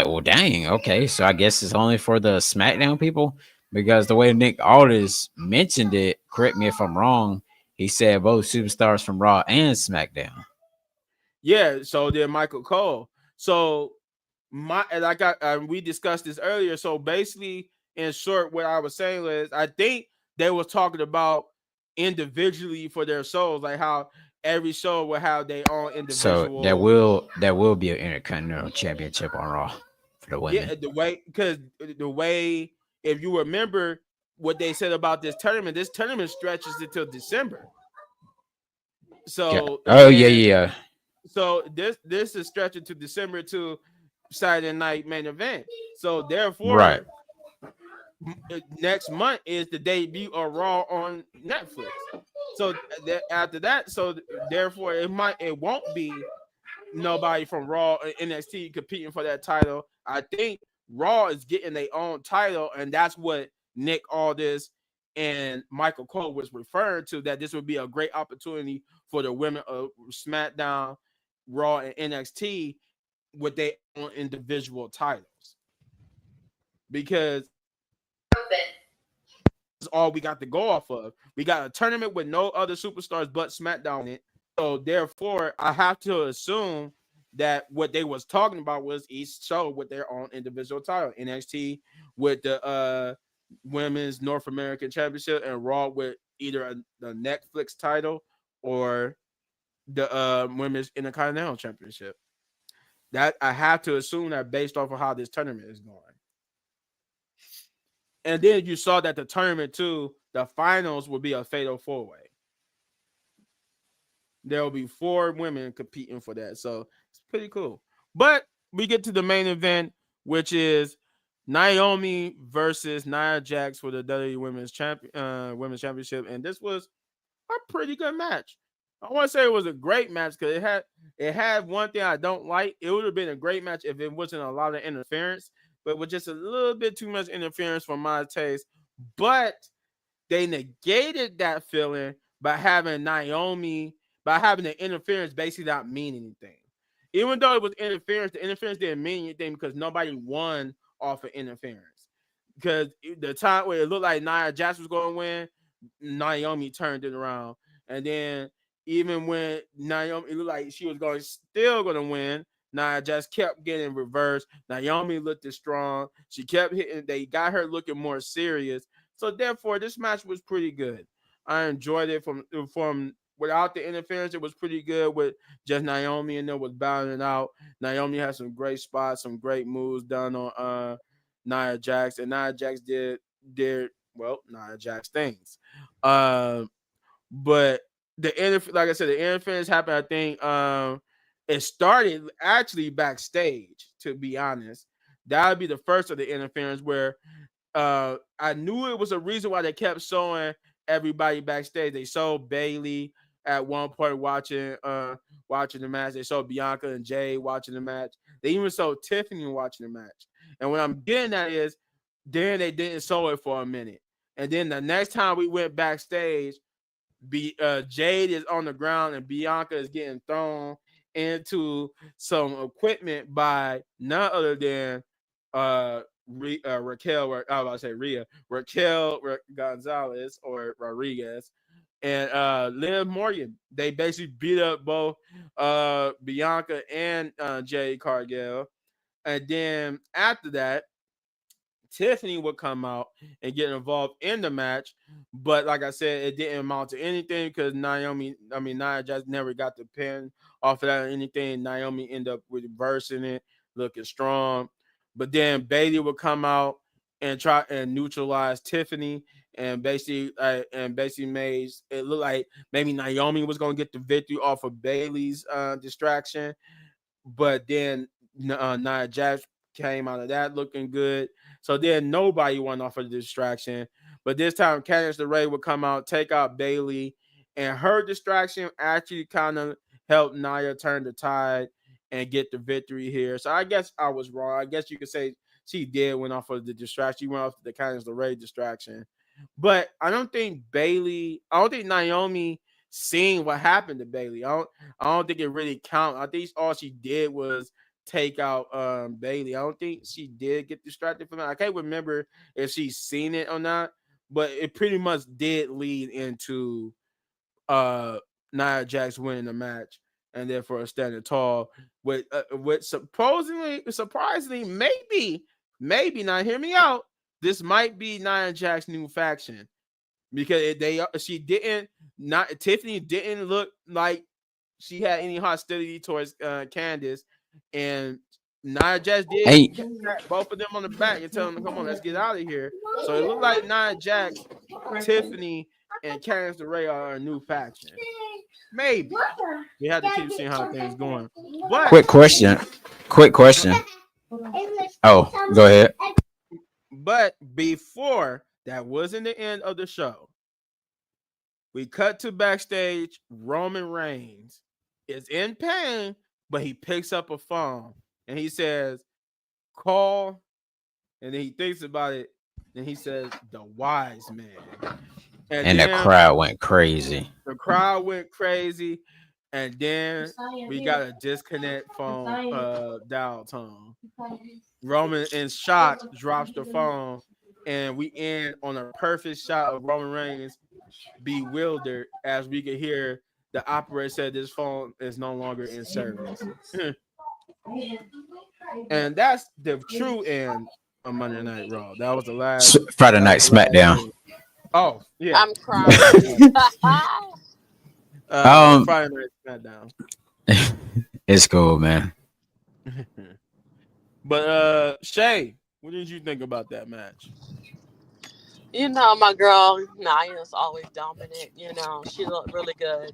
well, dang, okay. So I guess it's only for the SmackDown people because the way Nick Aldis mentioned it, correct me if I'm wrong, he said both superstars from Raw and SmackDown. Yeah, so then Michael Cole. So we discussed this earlier. So basically, in short, what I was saying was I think they were talking about individually for their shows, like how every show will have their own So individual. there will be an Intercontinental Championship on Raw for the women. Yeah, the way if you remember what they said about this tournament stretches until December. So Yeah. So this is stretching to December to Saturday night main event. So therefore, Right. Next month is the debut of Raw on Netflix. So after that, therefore it won't be nobody from Raw or NXT competing for that title. I think Raw is getting their own title, and that's what Nick Aldis and Michael Cole was referring to, that this would be a great opportunity for the women of SmackDown, Raw, and NXT with their own individual titles. Because that's all we got to go off of. We got a tournament with no other superstars but SmackDown in it. So therefore, I have to assume that what they was talking about was each show with their own individual title. NXT with the Women's North American Championship, and Raw with either the Netflix title or the Women's Intercontinental Championship. That I have to assume that based off of how this tournament is going. And then you saw that the tournament too, the finals will be a fatal 4-way. There will be 4 women competing for that. So it's pretty cool. But we get to the main event, which is Naomi versus Nia Jax for the WWE Women's Championship. And this was a pretty good match. I want to say it was a great match because it had one thing I don't like. It would have been a great match if it wasn't a lot of interference. but with just a little bit too much interference for my taste. But they negated that feeling by having the interference basically not mean anything. Even though it was interference, the interference didn't mean anything because nobody won off of interference. Because the time where it looked like Nia Jax was going to win, Naomi turned it around. And then even when Naomi, it looked like she was still going to win, Nia Jax kept getting reversed. Naomi looked strong. She kept hitting. They got her looking more serious. So therefore, this match was pretty good. I enjoyed it from without the interference. It was pretty good with just Naomi and there was battling out. Naomi had some great spots, some great moves done on Nia Jax, and Nia Jax did Nia Jax things. But like I said, the interference happened. I think it started actually backstage. To be honest, that would be the first of the interference where I knew it was a reason why they kept showing everybody backstage. They showed Bailey at one point watching the match. They showed Bianca and Jay watching the match. They even showed Tiffany watching the match. And what I'm getting at is then they didn't show it for a minute. And then the next time we went backstage, Jade is on the ground and Bianca is getting thrown into some equipment by none other than Raquel. I was about to say Raquel Gonzalez or Rodriguez and Liv Morgan. They basically beat up both Bianca and Jade Cargill. And then after that, Tiffany would come out and get involved in the match, but like I said, it didn't amount to anything because Nia Jax never got the pin off of that or anything. Naomi ended up reversing it, looking strong. But then Bailey would come out and try and neutralize Tiffany, and basically made it look like maybe Naomi was gonna get the victory off of Bailey's distraction, but then Nia Jax came out of that looking good. So then nobody won off of the distraction. But this time, Candice LeRae would come out, take out Bailey, and her distraction actually kind of helped Nia turn the tide and get the victory here. So I guess I was wrong. I guess you could say she did win off of the distraction. She went off the Candice LeRae distraction. But I don't think Naomi seen what happened to Bailey. I don't think it really counts. I think all she did was take out Bailey. I don't think she did get distracted from that. I can't remember if she's seen it or not, but it pretty much did lead into Nia Jax winning the match and therefore standing tall with surprisingly, maybe now hear me out. This might be Nia Jax's new faction because Tiffany didn't look like she had any hostility towards Candice, and Nia Jax did pat both of them on the back and tell them, "Come on, let's get out of here." So it looked like Nia Jax, Tiffany, and Candice LeRae are a new faction. Maybe we have to keep seeing how things going. But quick question. Oh, go ahead. But before that wasn't the end of the show. We cut to backstage. Roman Reigns is in pain, but he picks up a phone and he says, "Call." And then he thinks about it. And he says, "The wise man." And the crowd went crazy. The crowd went crazy. And then we got a disconnect phone dial tone. Roman, in shock, drops the phone. And we end on a perfect shot of Roman Reigns bewildered as we could hear the operator said this phone is no longer in service. And that's the true end of Monday Night Raw. That was the last Friday Night Smackdown. Oh, yeah. I'm crying. Friday Night Smackdown. It's cool, man. But Shay, what did you think about that match? You know, my girl Nia's always dominant. You know, she looked really good.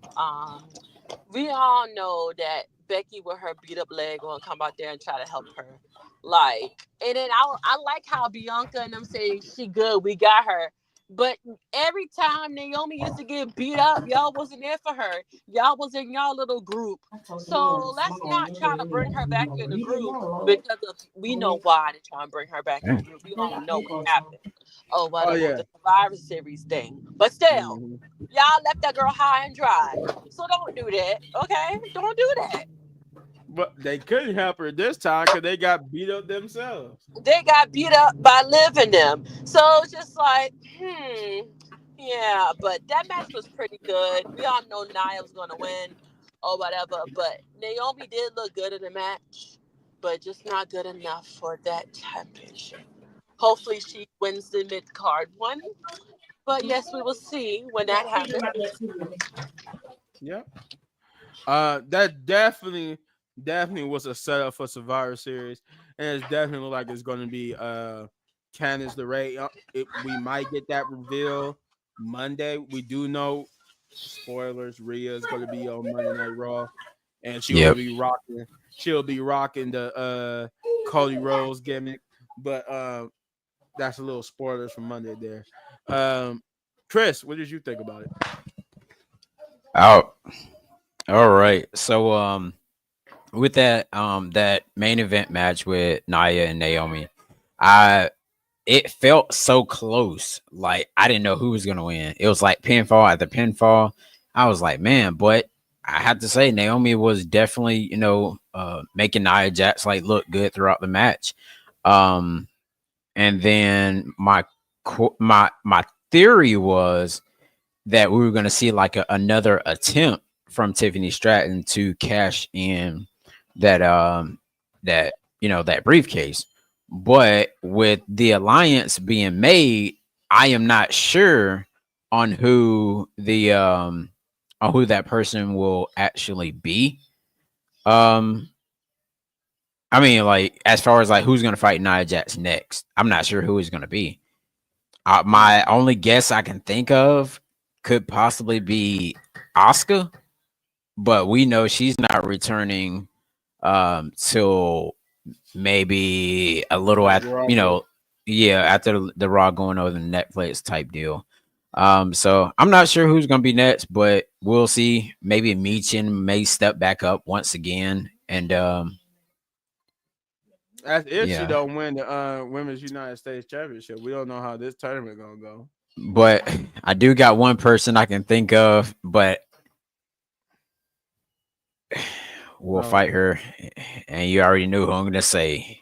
We all know that Becky with her beat up leg will come out there and try to help her. And then I like how Bianca and them say she good, we got her. But every time Naomi used to get beat up, y'all wasn't there for her. Y'all was in y'all little group. So let's not try to bring her back in the group because of we know why they try to bring her back in the group. We all know what happened. Oh, but Oh it was yeah. the Survivor Series thing. But still, Mhm. y'all left that girl high and dry. So don't do that. Okay? Don't do that. But they couldn't help her this time because they got beat up themselves. They got beat up by living them. So it's just like, yeah. But that match was pretty good. We all know Nia was gonna win or whatever. But Naomi did look good in the match, but just not good enough for that championship. Hopefully she wins the mid card one. But yes, we will see when that happens. Yeah. That definitely was a setup for Survivor Series, and it's definitely like it's going to be Candice LeRae. We might get that reveal Monday. We do know, spoilers, Rhea is going to be on Monday Night Raw, and Yep. She'll be rocking the Cody Rhodes gimmick, but that's a little spoilers from Monday there. Chris, what did you think about it? Oh, all right. So with that main event match with Nia and Naomi, I it felt so close. Like I didn't know who was gonna win. It was like pinfall after pinfall. I was like, man, but I have to say Naomi was definitely, making Nia Jax like look good throughout the match. Um and then my theory was that we were going to see like another attempt from Tiffany Stratton to cash in that that briefcase. But with the alliance being made, I am not sure on who that person will actually be. Um I mean, like as far as like who's going to fight Nia Jax next, I'm not sure who it's going to be. My only guess I can think of could possibly be Oscar, but we know she's not returning till maybe a little After at Raw goes. yeah, after the Raw going over the Netflix type deal. So I'm not sure who's gonna be next, but we'll see. Maybe Meechin may step back up once again, and As if she yeah. don't win the Women's United States Championship. We don't know how this tournament gonna go. But I do got one person I can think of, but we'll Oh. fight her, and you already knew who I'm gonna say.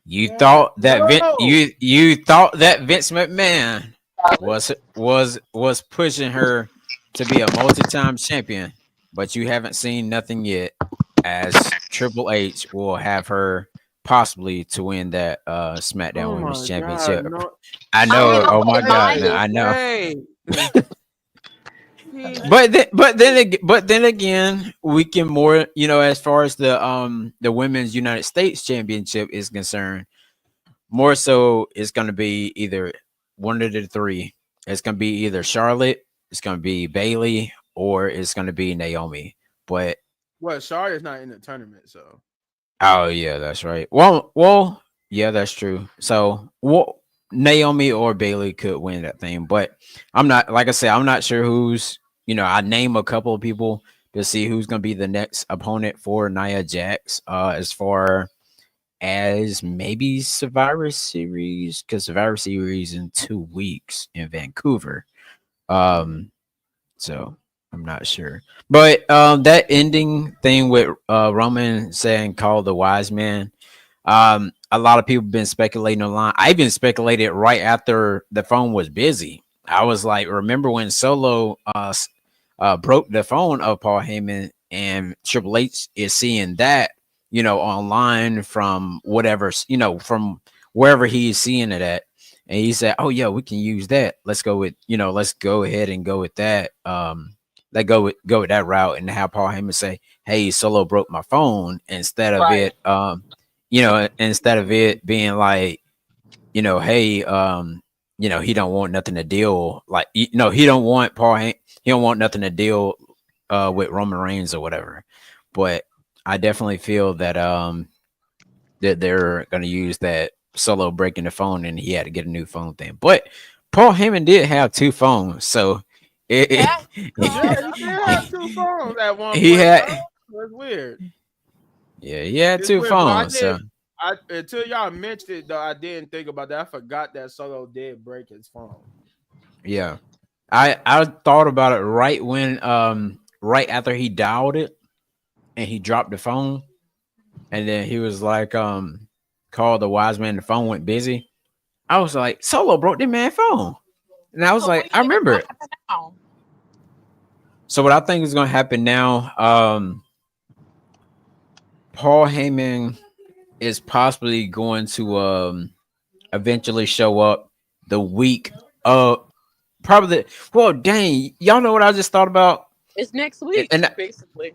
You Yeah. thought that No. you thought that Vince McMahon was pushing her to be a multi-time champion, but you haven't seen nothing yet. As Triple H will have her possibly to win that SmackDown Oh Women's my God. Championship. No. I I know. mean, Oh my okay, God, mind man! you, I know. Hey. He- But then again, we can more, as far as the women's United States Championship is concerned, more so it's going to be either one of the three. It's going to be either Charlotte, it's going to be Bailey, or it's going to be Naomi. But well, Charlotte's not in the tournament, so oh yeah, that's right. Well, yeah, that's true. So, Naomi or Bailey could win that thing, but I'm not. Like I said, I'm not sure who's. I name a couple of people to see who's going to be the next opponent for Nia Jax. As far as maybe Survivor Series, because Survivor Series in 2 weeks in Vancouver. Um, so I'm not sure. But that ending thing with Roman saying call the wise man, a lot of people been speculating online. I even speculated right after the phone was busy. I was like, remember when Solo broke the phone of Paul Heyman and Triple H is seeing that, online from whatever, from wherever he's seeing it at. And he said, "Oh yeah, we can use that. Let's go ahead and go with that. Let go with that route." And have Paul Heyman say, "Hey, Solo broke my phone," right, instead of it being like, hey, he don't want nothing to deal like, he don't want he don't want nothing to deal with Roman Reigns or whatever. But I definitely feel that they're gonna use that Solo breaking the phone and he had to get a new phone thing. But Paul Heyman did have two phones, so Yeah. Yeah, he did have two phones at one he point, bro. had That's weird. he had It's two weird, but phones. So until y'all mentioned it though, I didn't think about that. I forgot that Solo did break his phone. yeah, I thought about it right after he dialed it and he dropped the phone, and then he was like called the wise man. The phone went busy. I was like, Solo broke the man phone, and I was So what like, do you I think is remember gonna it. happen now? So what I think is going to happen now, Paul Heyman is possibly going to eventually show up the week of probably. Well, dang, y'all know what I just thought about, It's next and week, and, basically.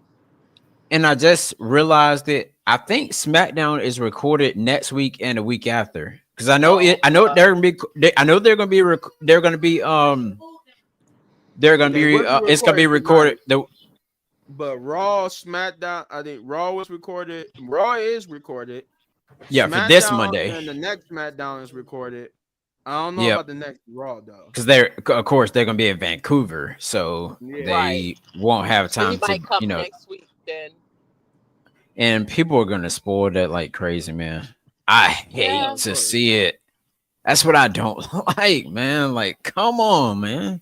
and I just realized that I think SmackDown is recorded next week and the week after. Because I know Oh, it. I know they're gonna be. I know they're gonna be. They're gonna be. They're gonna They be. would be It's gonna be recorded recorded. tonight, but Raw, SmackDown. I think Raw was recorded. Raw is recorded. Yeah, for this SmackDown Monday. and the next SmackDown is recorded. I don't know Yep. about the next Raw though. Because they're of course they're gonna be in Vancouver, so Yeah, right. they won't have So he time to, might come next week then. and people are gonna spoil that like crazy, man. I yeah, hate Yeah. of to course. see it. That's what I don't like, man. Like, come on, man.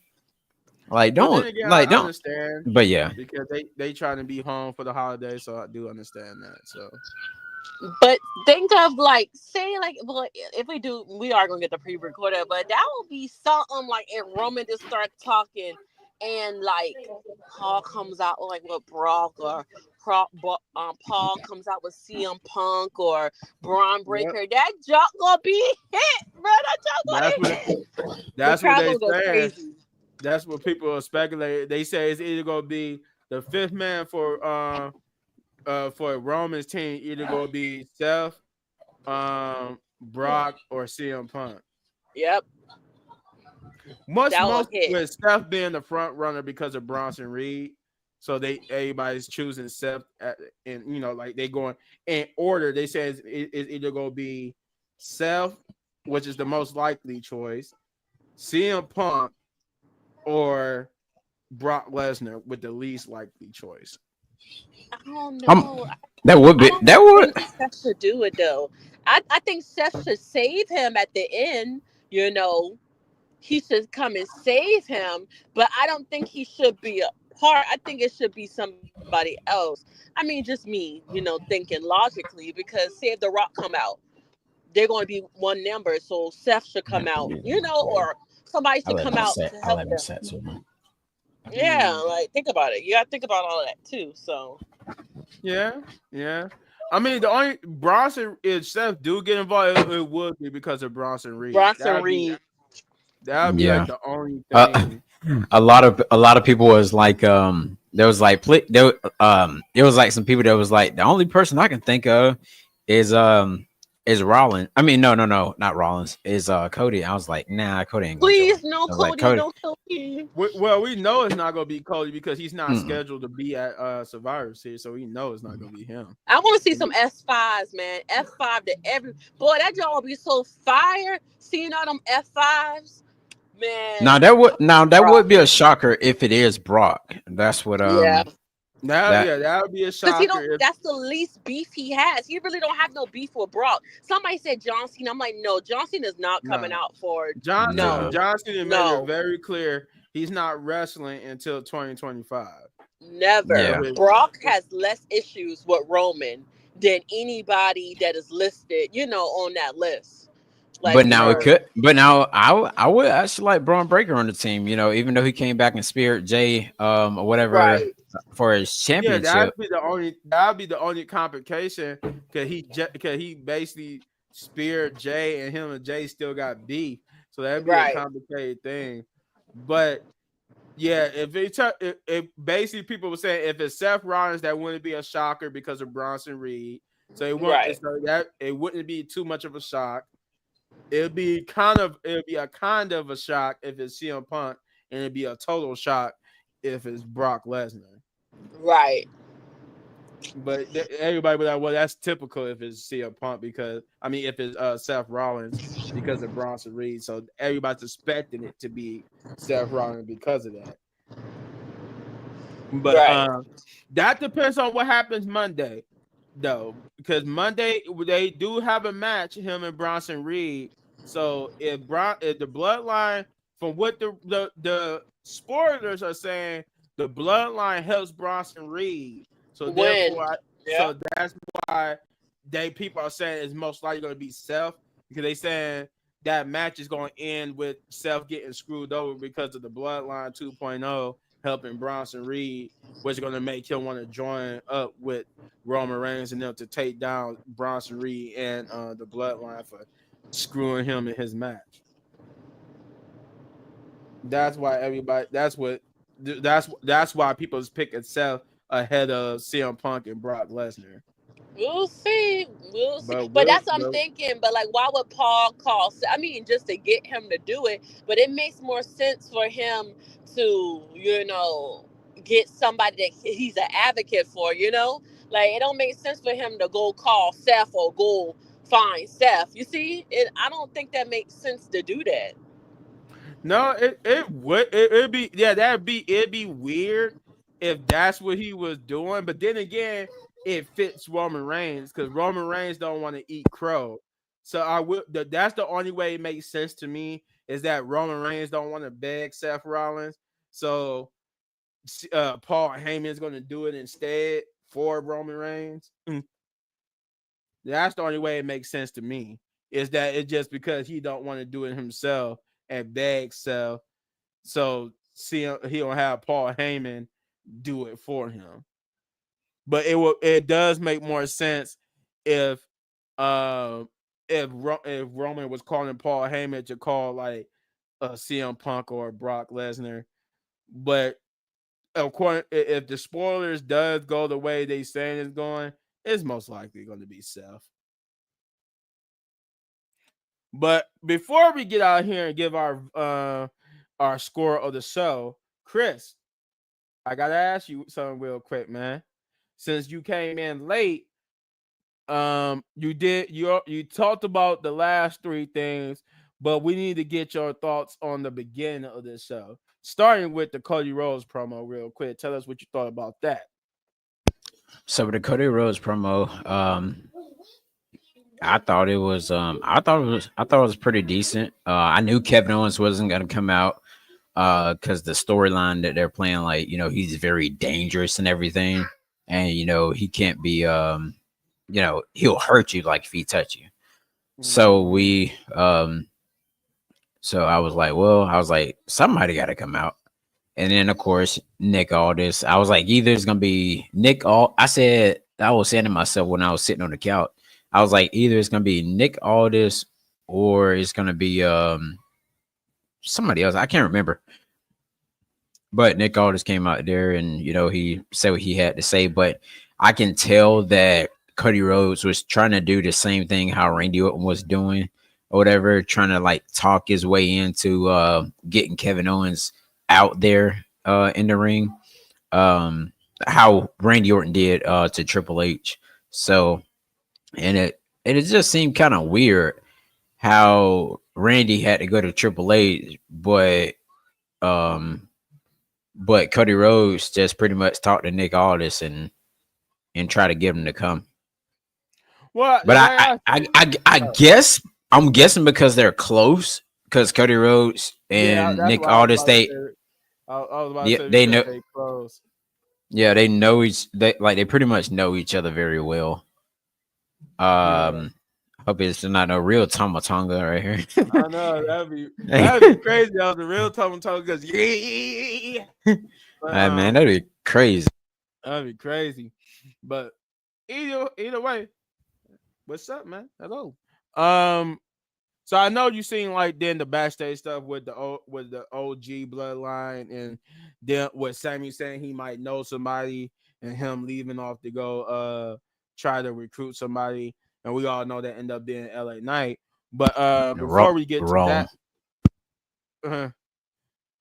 Like, But then again, like, I don't. understand But yeah, because they trying to be home for the holidays, so I do understand that. So But think of like, say like, well, if we do, we are gonna get the pre-recorded, but that will be something like if Roman just start talking, and like Paul comes out like with Brock, or Paul comes out with CM Punk or Braun yep, Breaker. That joke gonna be hit, bro. That joke that's gonna what hit. The that's what crowd they gonna go saying. crazy. That's what people are speculating. They say it's either gonna be the fifth man for Roman's team, either gonna be Seth, Brock, or CM Punk. Yep, Most that will most hit. with Seth being the front runner because of Bronson Reed. So everybody's choosing Seth and like they going in order. They say it's either gonna be Seth, which is the most likely choice, CM Punk, or Brock Lesnar with the least likely choice. I don't um, know. that would I be don't that would. think Seth should do it though. I think Seth should save him at the end. You know, he should come and save him, but I don't think he should be a part. I think it should be somebody else. I mean, just me, thinking logically, because say if The Rock come out, they're going to be one number, so Seth should come out, or somebody I should let come him out set. to I help let him them. set to me. Yeah, Mm, like think about it. You got to think about all that too. So yeah, yeah. I mean, the only Bronson if Seth do get involved, it would be because of Bronson Reed. Bronson Reed. That would be like Yeah. the only Uh, thing. a lot of people was like there was like it was like some people that was like the only person I can think of is is Rollins. I mean, no, not Rollins. Is Cody. I was like, nah, Cody ain't gonna join. Please, no I was like, Cody, Cody. no Cody. Well, we know it's not gonna be Cody because he's not Mm-mm. scheduled to be at Survivor Series, so we know it's not gonna be him. I want to see some F5s, man. F5 to every boy. That job will be so fire. Seeing all them F5s, Now man. that would Brock. be a shocker if it is Brock. That's what Yeah, that That would be a because he shocker don't. if That's the least beef he has. He really don't have no beef with Brock. Somebody said John Cena. I'm like, no, John Cena is not coming no. out for. nah. No, Johnson made it no, very clear he's not wrestling until 2025. So never. Yeah. his Brock has less issues with Roman than anybody that is listed, on that list. Like But now it right. for could. But now I would actually like Braun Breaker on the team. Even though he came back and speared Jay or whatever right, for his Yeah, championship. that'd be the only complication because he basically speared Jay and him and Jay still got beef, so that'd be a right, complicated thing. But yeah, if basically people were saying if it's Seth Rollins, that wouldn't be a shocker because of Bronson Reed. So right. it wouldn't be too much of a shock. It'd be a kind of a shock if it's CM Punk, and it'd be a total shock if it's Brock Lesnar. Right. But everybody was like, well, that's typical if it's CM Punk because if it's Seth Rollins because of Bronson Reed. So everybody's expecting it to be Seth Rollins because of that. But Right. that depends on what happens Monday, though, because Monday they do have a match, him and Bronson Reed. So if the Bloodline, from what the spoilers are saying, the Bloodline helps Bronson Reed. So When? therefore, Yeah. that's why people are saying it's most likely going to be Seth, because they saying that match is going to end with Seth getting screwed over because of the Bloodline 2.0 helping Bronson Reed, which is going to make him want to join up with Roman Reigns and them to take down Bronson Reed and the Bloodline for screwing him in his match. That's why everybody. That's why people's picking Seth ahead of CM Punk and Brock Lesnar. We'll see. We'll see. But But that's what I'm thinking. But like, why would Paul call? I mean, just to get him to do it. But it makes more sense for him to, get somebody that he's an advocate for. Like it don't make sense for him to go call Seth or go find Seth. You see, I don't think that makes sense to do that. No, it'd be it'd be weird if that's what he was doing. But then again, it fits Roman Reigns because Roman Reigns don't want to eat crow. So that's the only way it makes sense to me, is that Roman Reigns don't want to beg Seth Rollins. So Paul Heyman is going to do it instead for Roman Reigns. That's the only way it makes sense to me, is that it's just because he don't want to do it himself and beg Seth. So he don't have Paul Heyman do it for him. But it does make more sense if if Roman was calling Paul Heyman to call like a CM Punk or Brock Lesnar. But according, if the spoilers does go the way they saying it's going, it's most likely going to be Seth. But before we get out here and give our score of the show, Chris, I gotta ask you something real quick, man. Since you came in late, you talked about the last three things, but we need to get your thoughts on the beginning of this show, starting with the Cody Rhodes promo, real quick. Tell us what you thought about that. So with the Cody Rhodes promo, I thought it was pretty decent. I knew Kevin Owens wasn't gonna come out because the storyline that they're playing, like, he's very dangerous and everything, and he can't be he'll hurt you like if he touch you. So so I was like, somebody got to come out. And then, of course, Nick Aldis. I was like, either it's gonna be Nick. I was saying to myself when I was sitting on the couch, I was like, either it's gonna be Nick Aldis or it's gonna be somebody else. I can't remember. But Nick Aldis came out there and he said what he had to say. But I can tell that Cody Rhodes was trying to do the same thing how Randy Orton was doing, or whatever, trying to like talk his way into getting Kevin Owens out there in the ring, how Randy Orton did to Triple H. So, and it just seemed kind of weird how Randy had to go to Triple H, but Cody Rhodes just pretty much talked to Nick Aldis and try to get him to come. Well, but I guess I'm guessing because they're close, because Cody Rhodes and Nick Aldis, they know. They close. Yeah, they they pretty much know each other very well. Hope it's not a real Tomatonga right here. I know that'd be crazy. That was the real Tomatonga, because Man, that'd be crazy. That'd be crazy. But either way, what's up, man? Hello. So I know you seen like then the backstage stuff with the OG bloodline, and then with Sammy saying he might know somebody and him leaving off to go try to recruit somebody, and we all know that ended up being LA Knight. But before we get to that,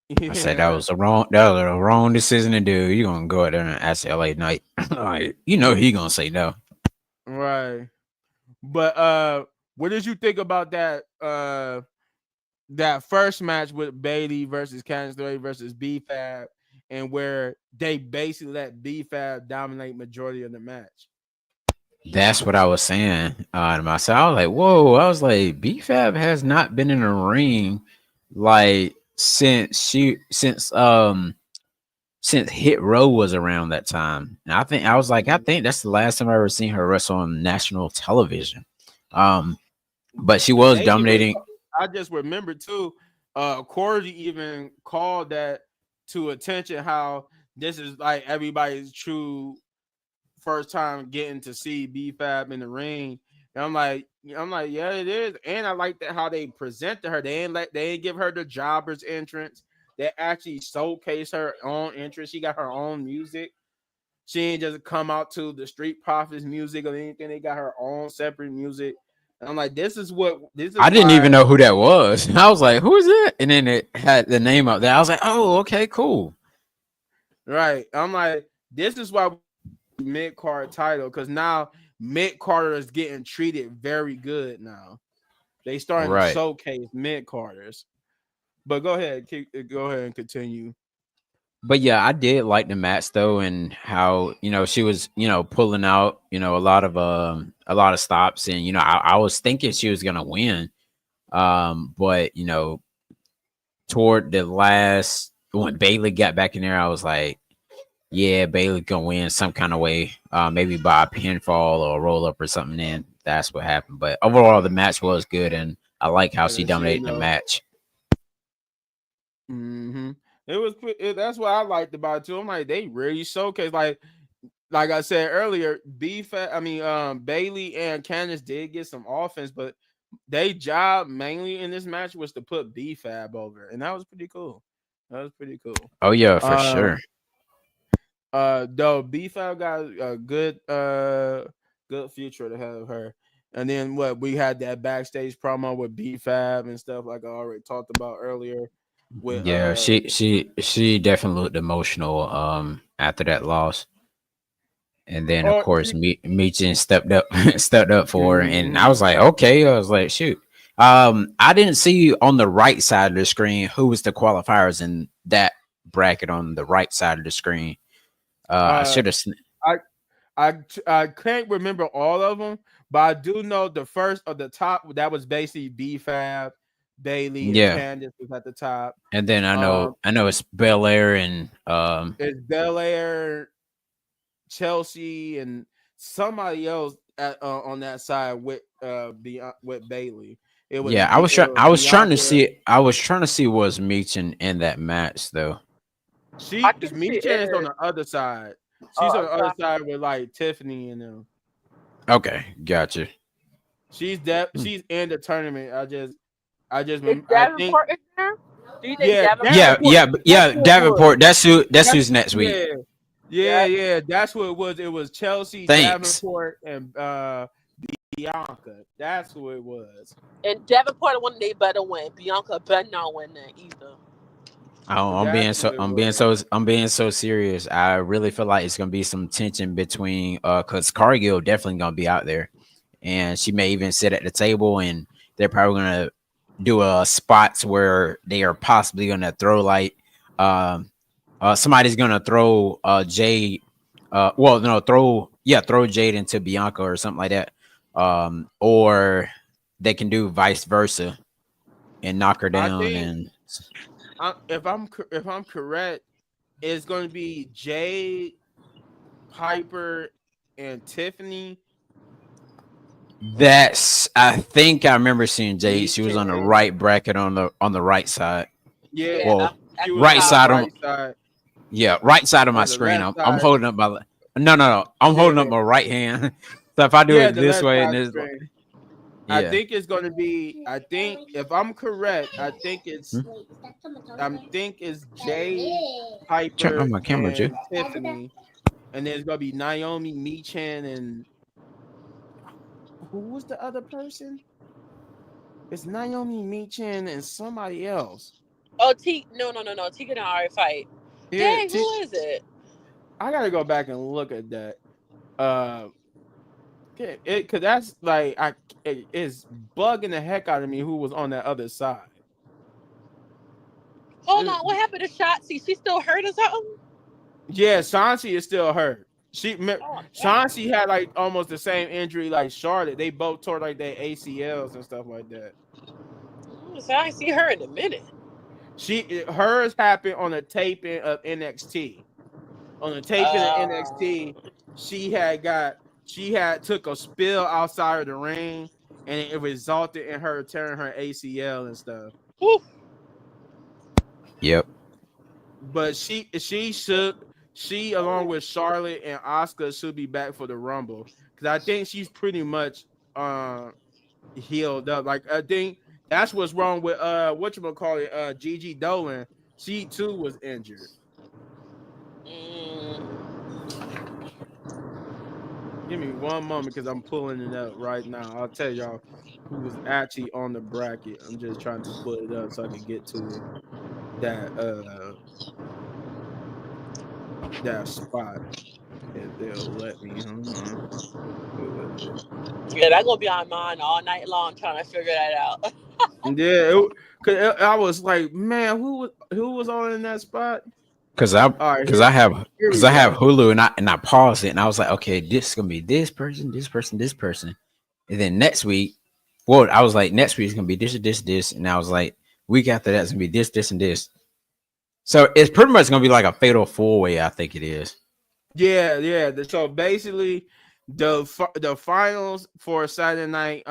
I said that was a wrong decision to do. You're gonna go out there and ask LA Knight. Like, he gonna say no. Right. But what did you think about that first match with Bailey versus Candice LeRae versus B-Fab, and where they basically let B-Fab dominate majority of the match? That's what I was saying to myself. I was like, whoa. I was like, BFAB has not been in a ring like since Hit Row was around that time. And I think that's the last time I ever seen her wrestle on national television. But she was They even, dominating. I just remember too, Cordy even called that to attention, how this is like everybody's true first time getting to see B-Fab in the ring. And I'm like, yeah, it is. And I like that how they presented her. They ain't give her the jobber's entrance. They actually showcase her own entrance. She got her own music. She ain't just come out to the Street Profits music or anything. They got her own separate music. And I'm like, this is I didn't why. even know who that was. I was like, who is that? And then it had the name up there. I was like, oh, okay, cool. Right. I'm like, this is why mid card title, because now mid Carter is getting treated very good now. They starting to showcase mid Carters. But go ahead and continue. But yeah, I did like the match though, and how she was pulling out a lot of stops, and I was thinking she was gonna win, but toward the last when Bailey got back in there, I was like, yeah, Bailey gonna win some kind of way, maybe by a pinfall or a roll up or something. And that's what happened. But overall, the match was good, and I like how she dominated the match. Mm-hmm. That's what I liked about it too. I'm like, they really showcase, like I said earlier, Bailey and Candice did get some offense, but their job mainly in this match was to put B-Fab over, and that was pretty cool. Oh yeah, for sure. Though B-Fab got a good future to have her. And then we had that backstage promo with B-Fab and stuff, like I already talked about earlier. Yeah, she definitely looked emotional after that loss. And then of course Michin stepped up for her, and I was like, okay. I was like, shoot. I didn't see on the right side of the screen who was the qualifiers in that bracket on the right side of the screen. I should have. I can't remember all of them, but I do know the first or the top that was basically B-Fab, Bailey, and Candice was at the top. And then I know it's Belair and it's Belair, Chelsea, and somebody else on that side with Bailey. It was I was trying to see was Michin in that match though. Michin is on the other side. She's on the other side with like Tiffany and them. Okay, gotcha. She's in the tournament. I just is Davenport in there? Do you think Davenport. That's who's next week. Yeah. That's who it was. It was Chelsea, Davenport, and Bianca. That's who it was. And Davenport won. They better win. Bianca better not win that either. Oh, I'm being so serious. I really feel like it's gonna be some tension between because Cargill definitely gonna be out there, and she may even sit at the table, and they're probably gonna do spots where they are possibly gonna throw somebody's gonna throw Jade throw Jade into Bianca or something like that, or they can do vice versa and knock her down. If I'm correct, it's going to be Jade, Piper, and Tiffany. I think I remember seeing Jade. She was on the right bracket on the right side. Yeah. Well, right side on. Yeah, right side of my screen. I'm holding up my. No. I'm holding up my right hand. So if I do it this way, and this. I think it's going to be. I think if I'm correct, I think it's Jade, Piper, turn on my camera, and Tiffany, and there's going to be Naomi, Michin, and who was the other person? It's Naomi, Michin, and somebody else. Oh, no. Tegan and already fight. Yeah, Dang, who is it? I gotta go back and look at that. Uh, because that's like it's bugging the heck out of me who was on that other side. Hold on, what happened to Shotzi? She still hurt or something? Yeah, Shansi is still hurt. Oh, Shansi had like almost the same injury like Charlotte. They both tore like their ACLs and stuff like that. so I ain't see her in a minute. Hers happened on a taping of NXT. On the taping of NXT, she had took a spill outside of the ring, and it resulted in her tearing her ACL and stuff. Whew. Yep. But she along with Charlotte and Asuka should be back for the Rumble, because I think she's pretty much healed up. Like, I think that's what's wrong with whatchamacallit, Gigi Dolan. She too was injured. Give me one moment because I'm pulling it up right now. I'll tell y'all who was actually on the bracket. I'm just trying to pull it up so I can get to that spot if they'll let me. Yeah, that's gonna be on mine all night long trying to figure that out. Yeah, I was like, man, who was on in that spot? Because I have Hulu and I paused it and I was like, okay, this is gonna be this person, and then next week, well, I was like, next week is gonna be this, and I was like, week after that's gonna be this, and this. So it's pretty much gonna be like a fatal 4-way. I think it is. Yeah. So basically, the finals for Saturday night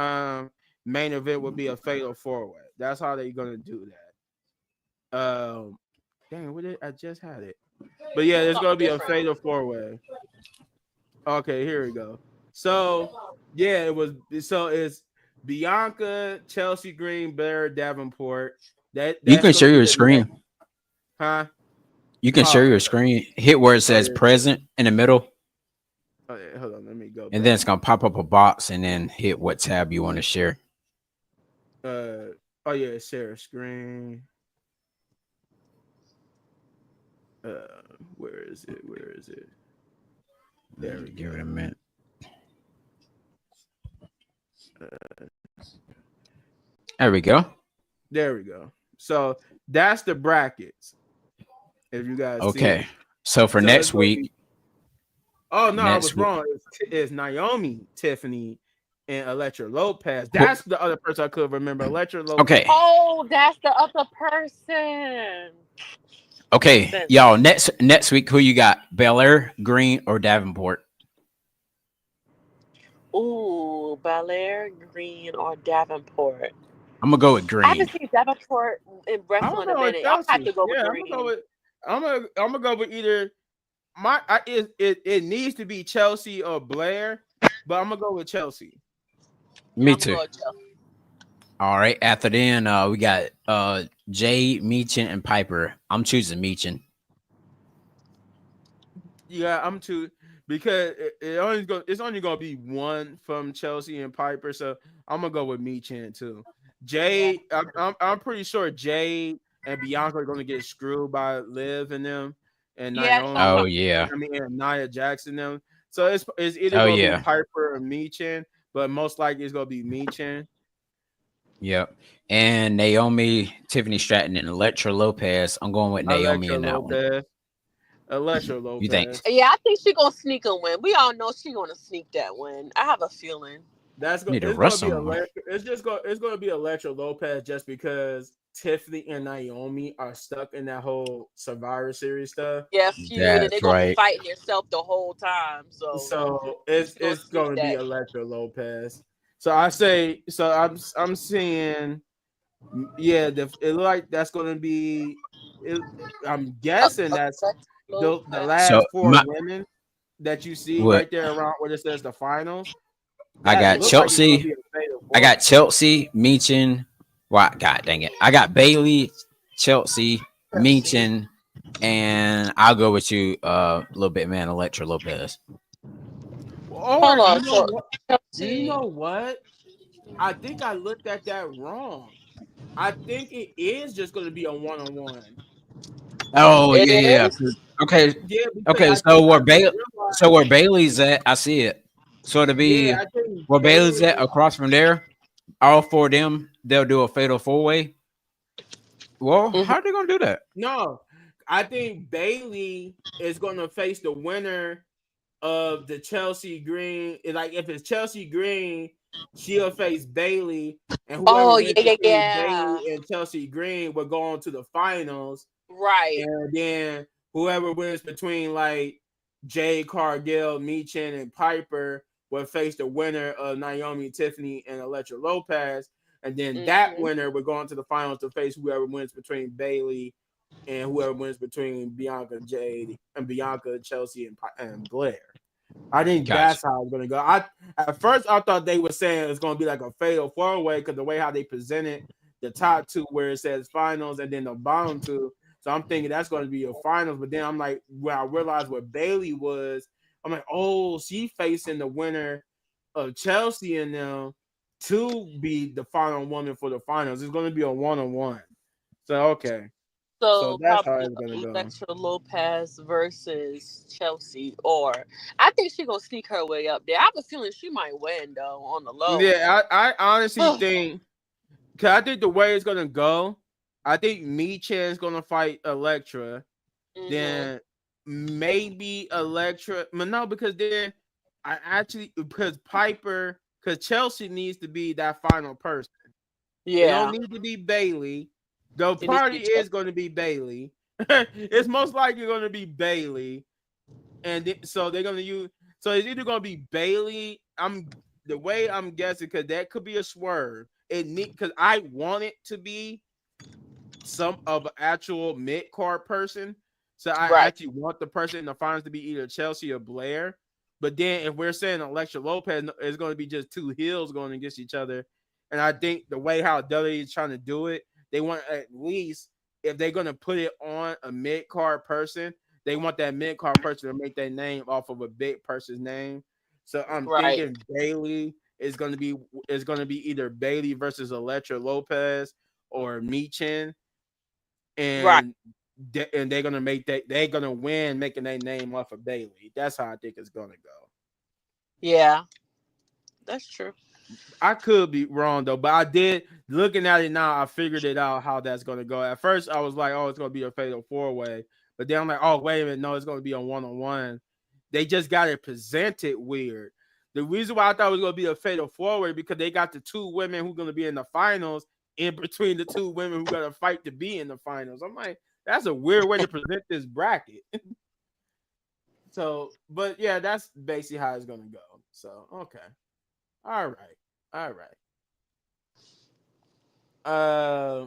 main event would be a fatal 4-way. That's how they're gonna do that. Dang, I just had it. But yeah, it's gonna be a fatal 4-way. Okay, here we go. So yeah, it's Bianca, Chelsea Green, Blair, Davenport. You can share your screen. Huh? You can share your screen. Hit where it says present in the middle. Oh, yeah, hold on, let me go. And then it's gonna pop up a box, and then hit what tab you want to share. Oh yeah, share screen. Where is it? There we go. Give it a minute. There we go. So that's the brackets. If you guys see. So for next week. I was wrong. It's Naomi, Tiffany, and Elektra Lopez. That's the other person I could remember. Elektra Lopez. Okay. Oh, that's the other person. Okay, y'all. Next week, who you got? Belair, Green, or Davenport? Ooh, Belair, Green, or Davenport. I'm gonna go with Green. I haven't seen Davenport in wrestling in a minute. I'll have to go with Green. I'm gonna go with either. It needs to be Chelsea or Blair, but I'm gonna go with Chelsea. Me too. All right. After then, we got Jay, Meechin, and Piper. I'm choosing Meechin. Yeah, I'm too, because it's only gonna be one from Chelsea and Piper, so I'm gonna go with Meechin too. Jay, I'm pretty sure Jay and Bianca are gonna get screwed by Liv and them, and Naomi. Oh yeah. And Nia Jackson them. So it's either gonna be Piper or Meechin, but most likely it's gonna be Meechin. Yep. And Naomi, Tiffany Stratton, and Elektra Lopez. I'm going with Naomi in that one. Elektra Lopez. You think? Yeah, I think she's gonna sneak a win. We all know she's gonna sneak that win. I have a feeling. It's gonna be Elektra Lopez, just because Tiffany and Naomi are stuck in that whole Survivor Series stuff. Yeah, and they're gonna be fighting themselves the whole time. So it's gonna be Elektra Lopez. So I'm seeing, yeah, it look like that's gonna be. I'm guessing that's the last four women that you see right there around where it says the finals. I got Chelsea. I got Chelsea, Meechin. Wow, God dang it! I got Bailey, Chelsea, Meechin, and I'll go with you, little bit, man, Elektra Lopez. Hold on. You know what? I think I looked at that wrong. I think it is just going to be a one-on-one. Oh It yeah. is. Okay. Yeah, because Okay. I think I just So realized. where Bailey's at, I see it. So to Yeah, be I think where Bailey's at Bailey. across from there, all four of them, they'll do a fatal four way. Well, Mhm. how are they gonna do that? No, I think Bailey is going to face the winner of the Chelsea Green. Like if it's Chelsea Green, she'll face Bailey, and whoever Oh wins yeah, yeah, between yeah. Bailey and Chelsea Green will go on to the finals. Right. And then whoever wins between like Jade Cargill, Meechin, and Piper will face the winner of Naomi, Tiffany, and Electra Lopez. And then that Hmm. winner will go on to the finals to face whoever wins between Bailey and whoever wins between Bianca, Jade, and Bianca, Chelsea, and Blair. I think Gotcha. that's how it's gonna go. I At first I thought they were saying it's gonna be like a fatal four way because the way how they presented the top two where it says finals and then the bottom two. So I'm thinking that's gonna be a finals. But then I'm like, when I realized what Bailey was, I'm like, oh, she facing the winner of Chelsea and them to be the final woman for the finals. It's gonna be a one-on-one. So okay. So So that's how probably it's gonna go. Alexa Lopez versus Chelsea, or I think she gonna sneak her way up there. I have a feeling she might win though on the low. Yeah, I honestly think because I think the way it's gonna go, I think Michan is gonna fight Electra. Hmm. Then maybe Electra, but no, because then I actually because Piper, because Chelsea needs to be that final person. It don't Yeah, need to be Bailey. The it needs to party be is Chelsea. going to be Bailey. It's most likely going to be Bailey, and so they're going to use. So it's either going to be Bailey. I'm the way I'm guessing because that could be a swerve. It need because I want it to be some of an actual mid card person. So I Right, actually want the person in the finals to be either Chelsea or Blair. But then if we're saying Alexa Lopez is going to be just two heels going against each other, and I think the way how WWE is trying to do it, they want at least if they're going to put it on a mid card person, they want that mid card person to make their name off of a big person's name. So I'm right, thinking Bailey is going to be either Bailey versus Alexa Lopez or Michin right. and and they're gonna make that they're gonna win making their name off of Bailey. That's how I think it's gonna go. Yeah, that's true. I could be wrong though, but I did looking at it now. I figured it out how that's gonna go. At first, I was like, "Oh, it's gonna be a fatal four way," but then I'm like, "Oh, wait a minute, no, it's gonna be a one-on-one." They just got it presented weird. The reason why I thought it was gonna be a fatal four way because they got the two women who are gonna be in the finals in between the two women who gotta fight to be in the finals. I'm like, that's a weird way to present this bracket. So, but yeah, that's basically how it's gonna go. So, okay, all right, all right. Uh,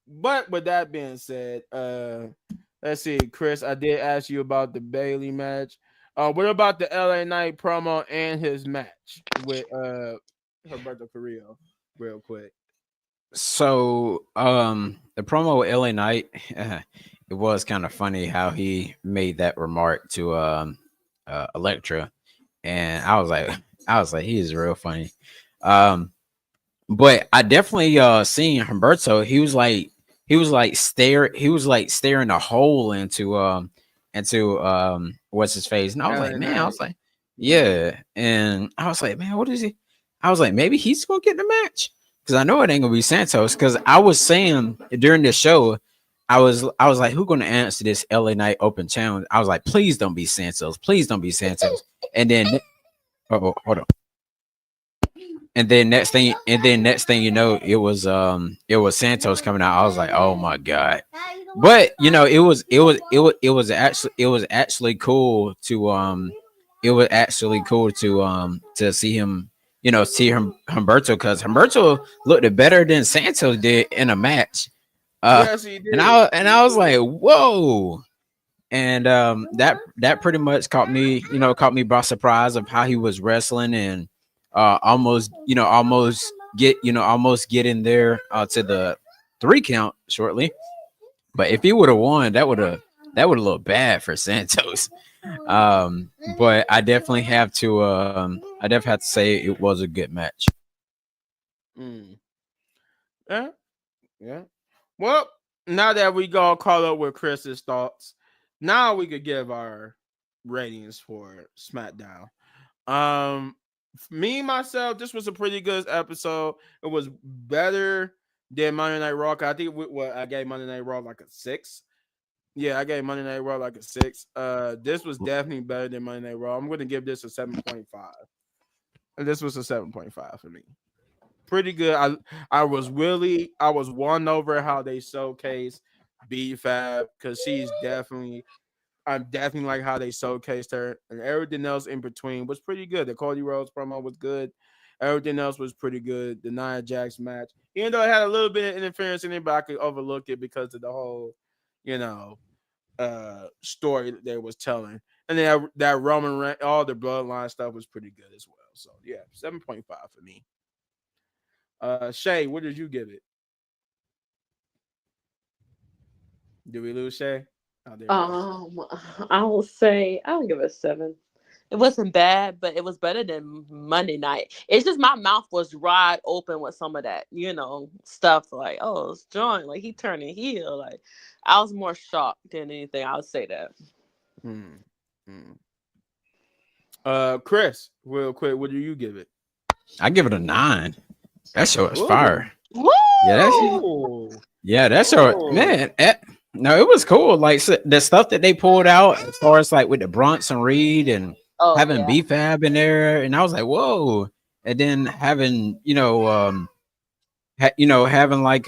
but with that being said, let's see, Chris, I did ask you about the Bailey match. What about the LA Knight promo and his match with Roberto Carrillo, real quick? So the promo with LA Knight, it was kind of funny how he made that remark to Electra, and I was like, he is real funny. Um, but I definitely seen Humberto. He was like staring a hole into what's his face, and I was like, LA man, I Knight, was like, yeah, yeah, and I was like, man, what is he? I was like, maybe he's gonna get the match because I know it ain't gonna be Santos. Because I was saying during the show, I was like, who gonna answer this LA Knight Open challenge? I was like, please don't be Santos, please don't be Santos. And then, oh, hold on. Next thing you know, it was Santos coming out. I was like, oh my god. But you know, it was actually cool to to see him, you know, see him Humberto, because Humberto looked better than Santos did in a match. yes, he And did. I was like, whoa. And that pretty much caught me by surprise of how he was wrestling, and almost get in there to the 3 count shortly. But if he would have won, that would have looked bad for Santos. But I definitely have to say it was a good match. Mm. Yeah. Yeah. Well, now that we got caught up with Chris's thoughts, now we could give our ratings for SmackDown. Um, me myself, this was a pretty good episode. It was better than Monday Night Raw. I think I gave Monday Night Raw like a 6. Yeah, I gave Monday Night Raw like a 6. This was definitely better than Monday Night Raw. I'm going to give this a 7.5. And this was a 7.5 for me. Pretty good. I was won over how they showcased B Fab because I'm definitely like how they showcased her, and everything else in between was pretty good. The Cody Rhodes promo was good. Everything else was pretty good. The Nia Jax match, even though it had a little bit of interference in it, but I could overlook it because of the whole, you know, story that they was telling. And then that all the bloodline stuff was pretty good as well. So yeah, 7.5 for me. Shay, what did you give it? Did we lose Shay? Oh, there you go. I will say I'll give it a 7. It wasn't bad, but it was better than Monday night. It's just my mouth was wide open with some of that, stuff like, oh, it's John, like he turning heel. Like I was more shocked than anything. I would say that. Chris, real quick, what do you give it? I give it a 9. That show is fire. Woo! Yeah, that show, man. No, it was cool. Like the stuff that they pulled out as far as like with the Bronson Reed and having B-Fab in there, and I was like, whoa. And then having having like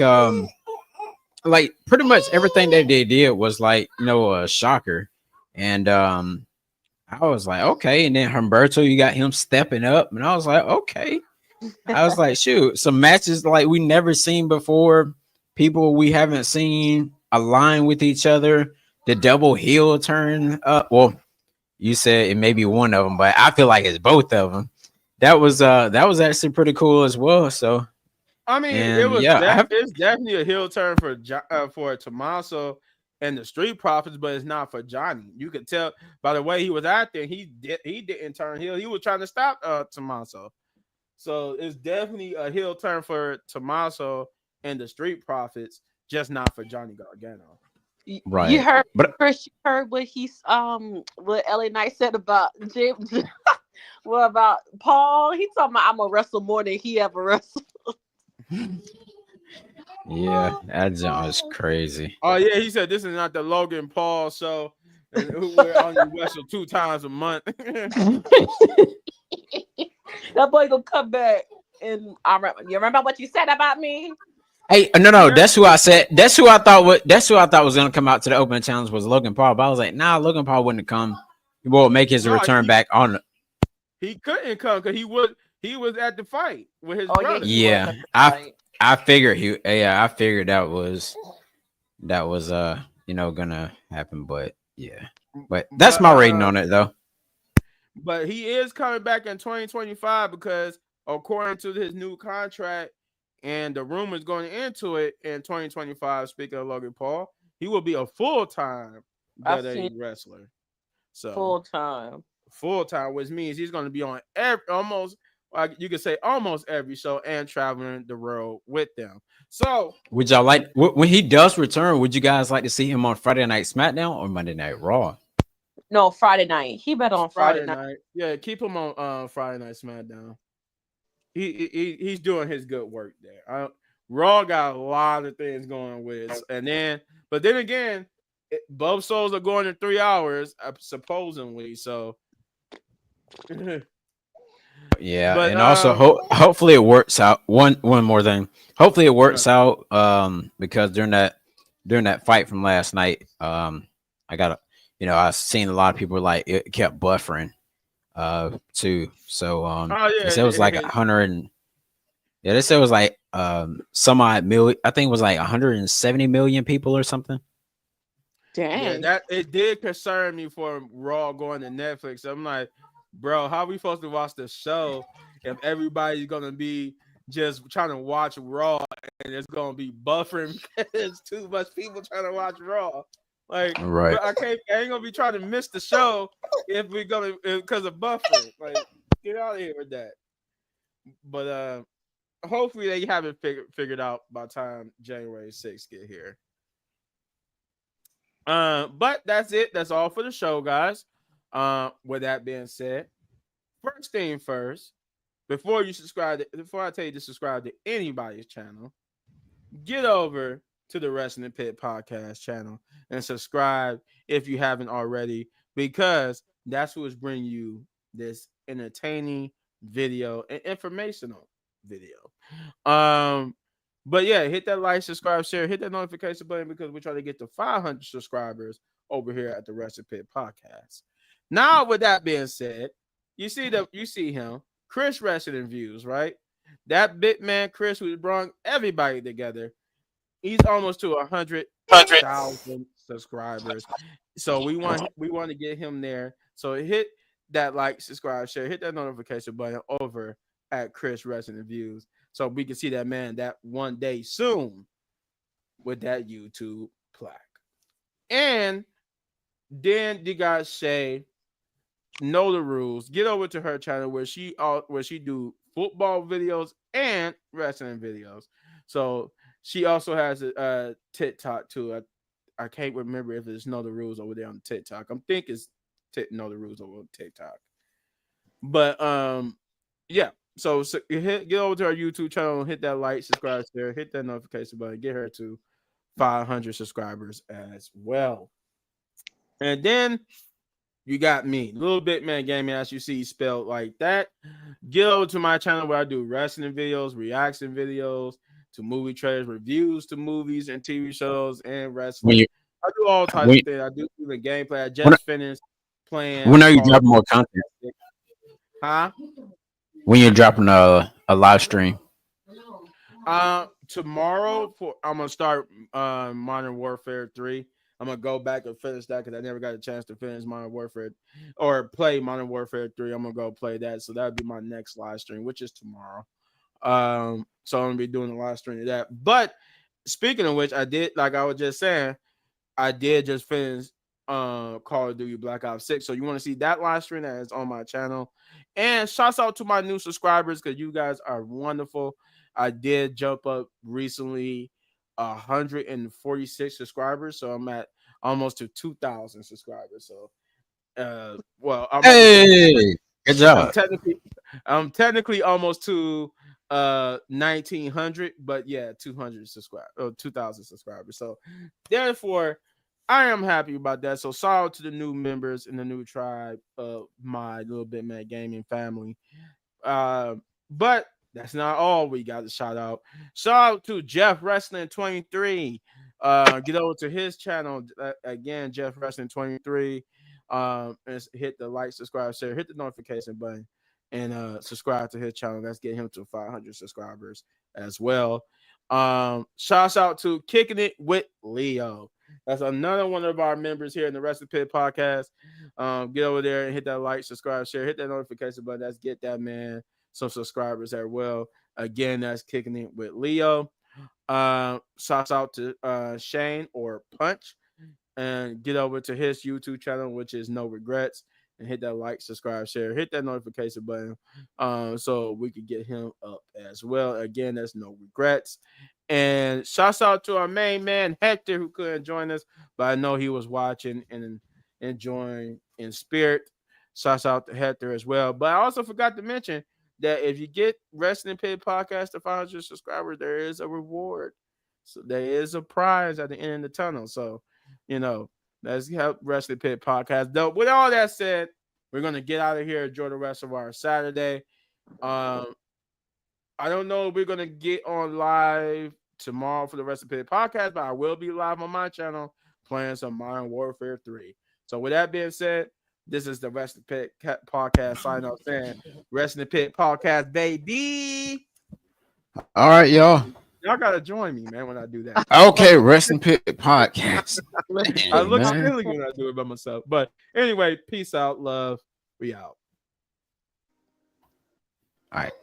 pretty much everything that they did was like a shocker, and I was like, okay. And then Humberto, you got him stepping up, and I was like, okay. I was like, shoot, some matches like we never seen before, people we haven't seen align with each other. The double heel turn up. Well, you said it may be one of them, but I feel like it's both of them. That was actually pretty cool as well. So I mean, it's definitely a heel turn for Tommaso and the Street Profits, but it's not for Johnny. You could tell by the way he was acting, he didn't turn heel. He was trying to stop Tommaso. So it's definitely a heel turn for Tommaso and the Street Profits, just not for Johnny Gargano. Right. You heard, Chris, you heard what what LA Knight said about James. What about Paul? He talking about I'm gonna wrestle more than he ever wrestled. Yeah, that was crazy. Oh yeah, he said this is not the Logan Paul show, and we only wrestle 2 times a month. That boy gonna come back, and you remember what you said about me? Hey, no, that's who I said. That's who I thought was gonna come out to the opening challenge was Logan Paul. But I was like, nah, Logan Paul wouldn't come. He will make his return back on. He couldn't come because he was at the fight with his brother. Yeah, I figured I figured that was gonna happen, but yeah. But that's my rating on it though. But he is coming back in 2025 because according to his new contract and the rumors going into it in 2025, speaking of Logan Paul, he will be a full-time WWE wrestler. So full-time, which means he's going to be on almost every show and traveling the road with them. So would y'all like when he does return? Would you guys like to see him on Friday Night SmackDown or Monday Night Raw? No, Friday night. He better on Friday night. Yeah, keep him on Friday Night SmackDown. He's doing his good work there. Raw got a lot of things going with, but then again, both shows are going in 3 hours supposedly. So yeah, but, and also hopefully it works out. One more thing. Hopefully it works out. Because during that fight from last night, I've seen a lot of people like it kept buffering, too. So they said it was like 100. They said it was like some odd million. I think it was like 170 million people or something. Dang. Yeah, that it did concern me for Raw going to Netflix. I'm like, bro, how are we supposed to watch the show if everybody's gonna be just trying to watch Raw and it's gonna be buffering because there's too much people trying to watch Raw? Like, right. I ain't gonna be trying to miss the show if we're gonna because of buffering. Like, get out of here with that. But hopefully they have it figured out by the time January 6th get here. But that's it. That's all for the show, guys. With that being said, first thing first, before I tell you to subscribe to anybody's channel, get over to the Wrestling Pit Podcast channel and subscribe if you haven't already, because that's what's bringing you this entertaining video and informational video. But yeah, hit that like, subscribe, share, hit that notification button, because we're trying to get to 500 subscribers over here at the Wrestling Pit Podcast. Now, with that being said, you see him, Chris Wrestling Views, right? That big man Chris, who's brought everybody together. He's almost to 100,000 subscribers. So we want to get him there. So hit that like, subscribe, share, hit that notification button over at Chris Wrestling Views, so we can see that man that one day soon with that YouTube plaque. And then you guys say, know the rules. Get over to her channel where she do football videos and wrestling videos. So she also has a TikTok too. I can't remember if it's Know the Rules over there on TikTok. I'm thinking it's Know the Rules over on TikTok. But yeah. So get over to our YouTube channel, hit that like, subscribe, share, hit that notification button, get her to 500 subscribers as well. And then you got me, Lilbigman Gaming, as you see spelled like that. Get over to my channel where I do wrestling videos, reaction videos to movie trailers, reviews to movies and TV shows, and wrestling. I do all types of things. I do even gameplay. I just finished playing. When are you dropping more content? Huh? When you're dropping a live stream? Tomorrow I'm gonna start Modern Warfare 3. I'm gonna go back and finish that because I never got a chance to finish Modern Warfare or play Modern Warfare 3. I'm gonna go play that. So that would be my next live stream, which is tomorrow. So I'm gonna be doing a live stream of that. But speaking of which, I did, like I was just saying, I did just finish Call of Duty Black Ops 6. So you want to see that live stream that is on my channel. And shouts out to my new subscribers because you guys are wonderful. I did jump up recently 146 subscribers. So I'm at almost to 2,000 subscribers. So hey, good job. I'm technically almost to 1,900, but yeah, 200 subscribers, 2,000 subscribers. So therefore, I am happy about that. So shout out to the new members in the new tribe of my Lilbigman Gaming family. But that's not all we got to shout out. Shout out to Jeff Wrestling 23. Get over to his channel again, Jeff Wrestling 23. And hit the like, subscribe, share, hit the notification button, and subscribe to his channel. Let's get him to 500 subscribers as well. Shouts out to Kicking It with Leo. That's another one of our members here in the Wrestling Pit Podcast. Get over there and hit that like, subscribe, share, hit that notification button. Let's get that man some subscribers as well. Again, that's Kicking It with Leo. Shouts out to Shane or Punch, and get over to his YouTube channel, which is No Regrets, and hit that like, subscribe, share, hit that notification button, so we could get him up as well. Again, that's No Regrets. And shouts out to our main man Hector, who couldn't join us, but I know he was watching and enjoying in spirit. Shouts out to Hector as well. But I also forgot to mention that if you get Wrestling Pit Podcast to 500 subscribers, there is a reward. So there is a prize at the end of the tunnel. So, let's help Wrestling Pit Podcast. Though, with all that said, we're gonna get out of here. Enjoy the rest of our Saturday. I don't know if we're gonna get on live tomorrow for the Wrestling Pit Podcast, but I will be live on my channel playing some Modern Warfare 3. So with that being said, this is the Wrestling Pit Podcast sign off saying Wrestling Pit Podcast, baby. All right, y'all. Y'all gotta join me, man, when I do that. Okay, Wrestling Pit Podcast. I look silly when I do it by myself. But anyway, peace out, love. We out. All right.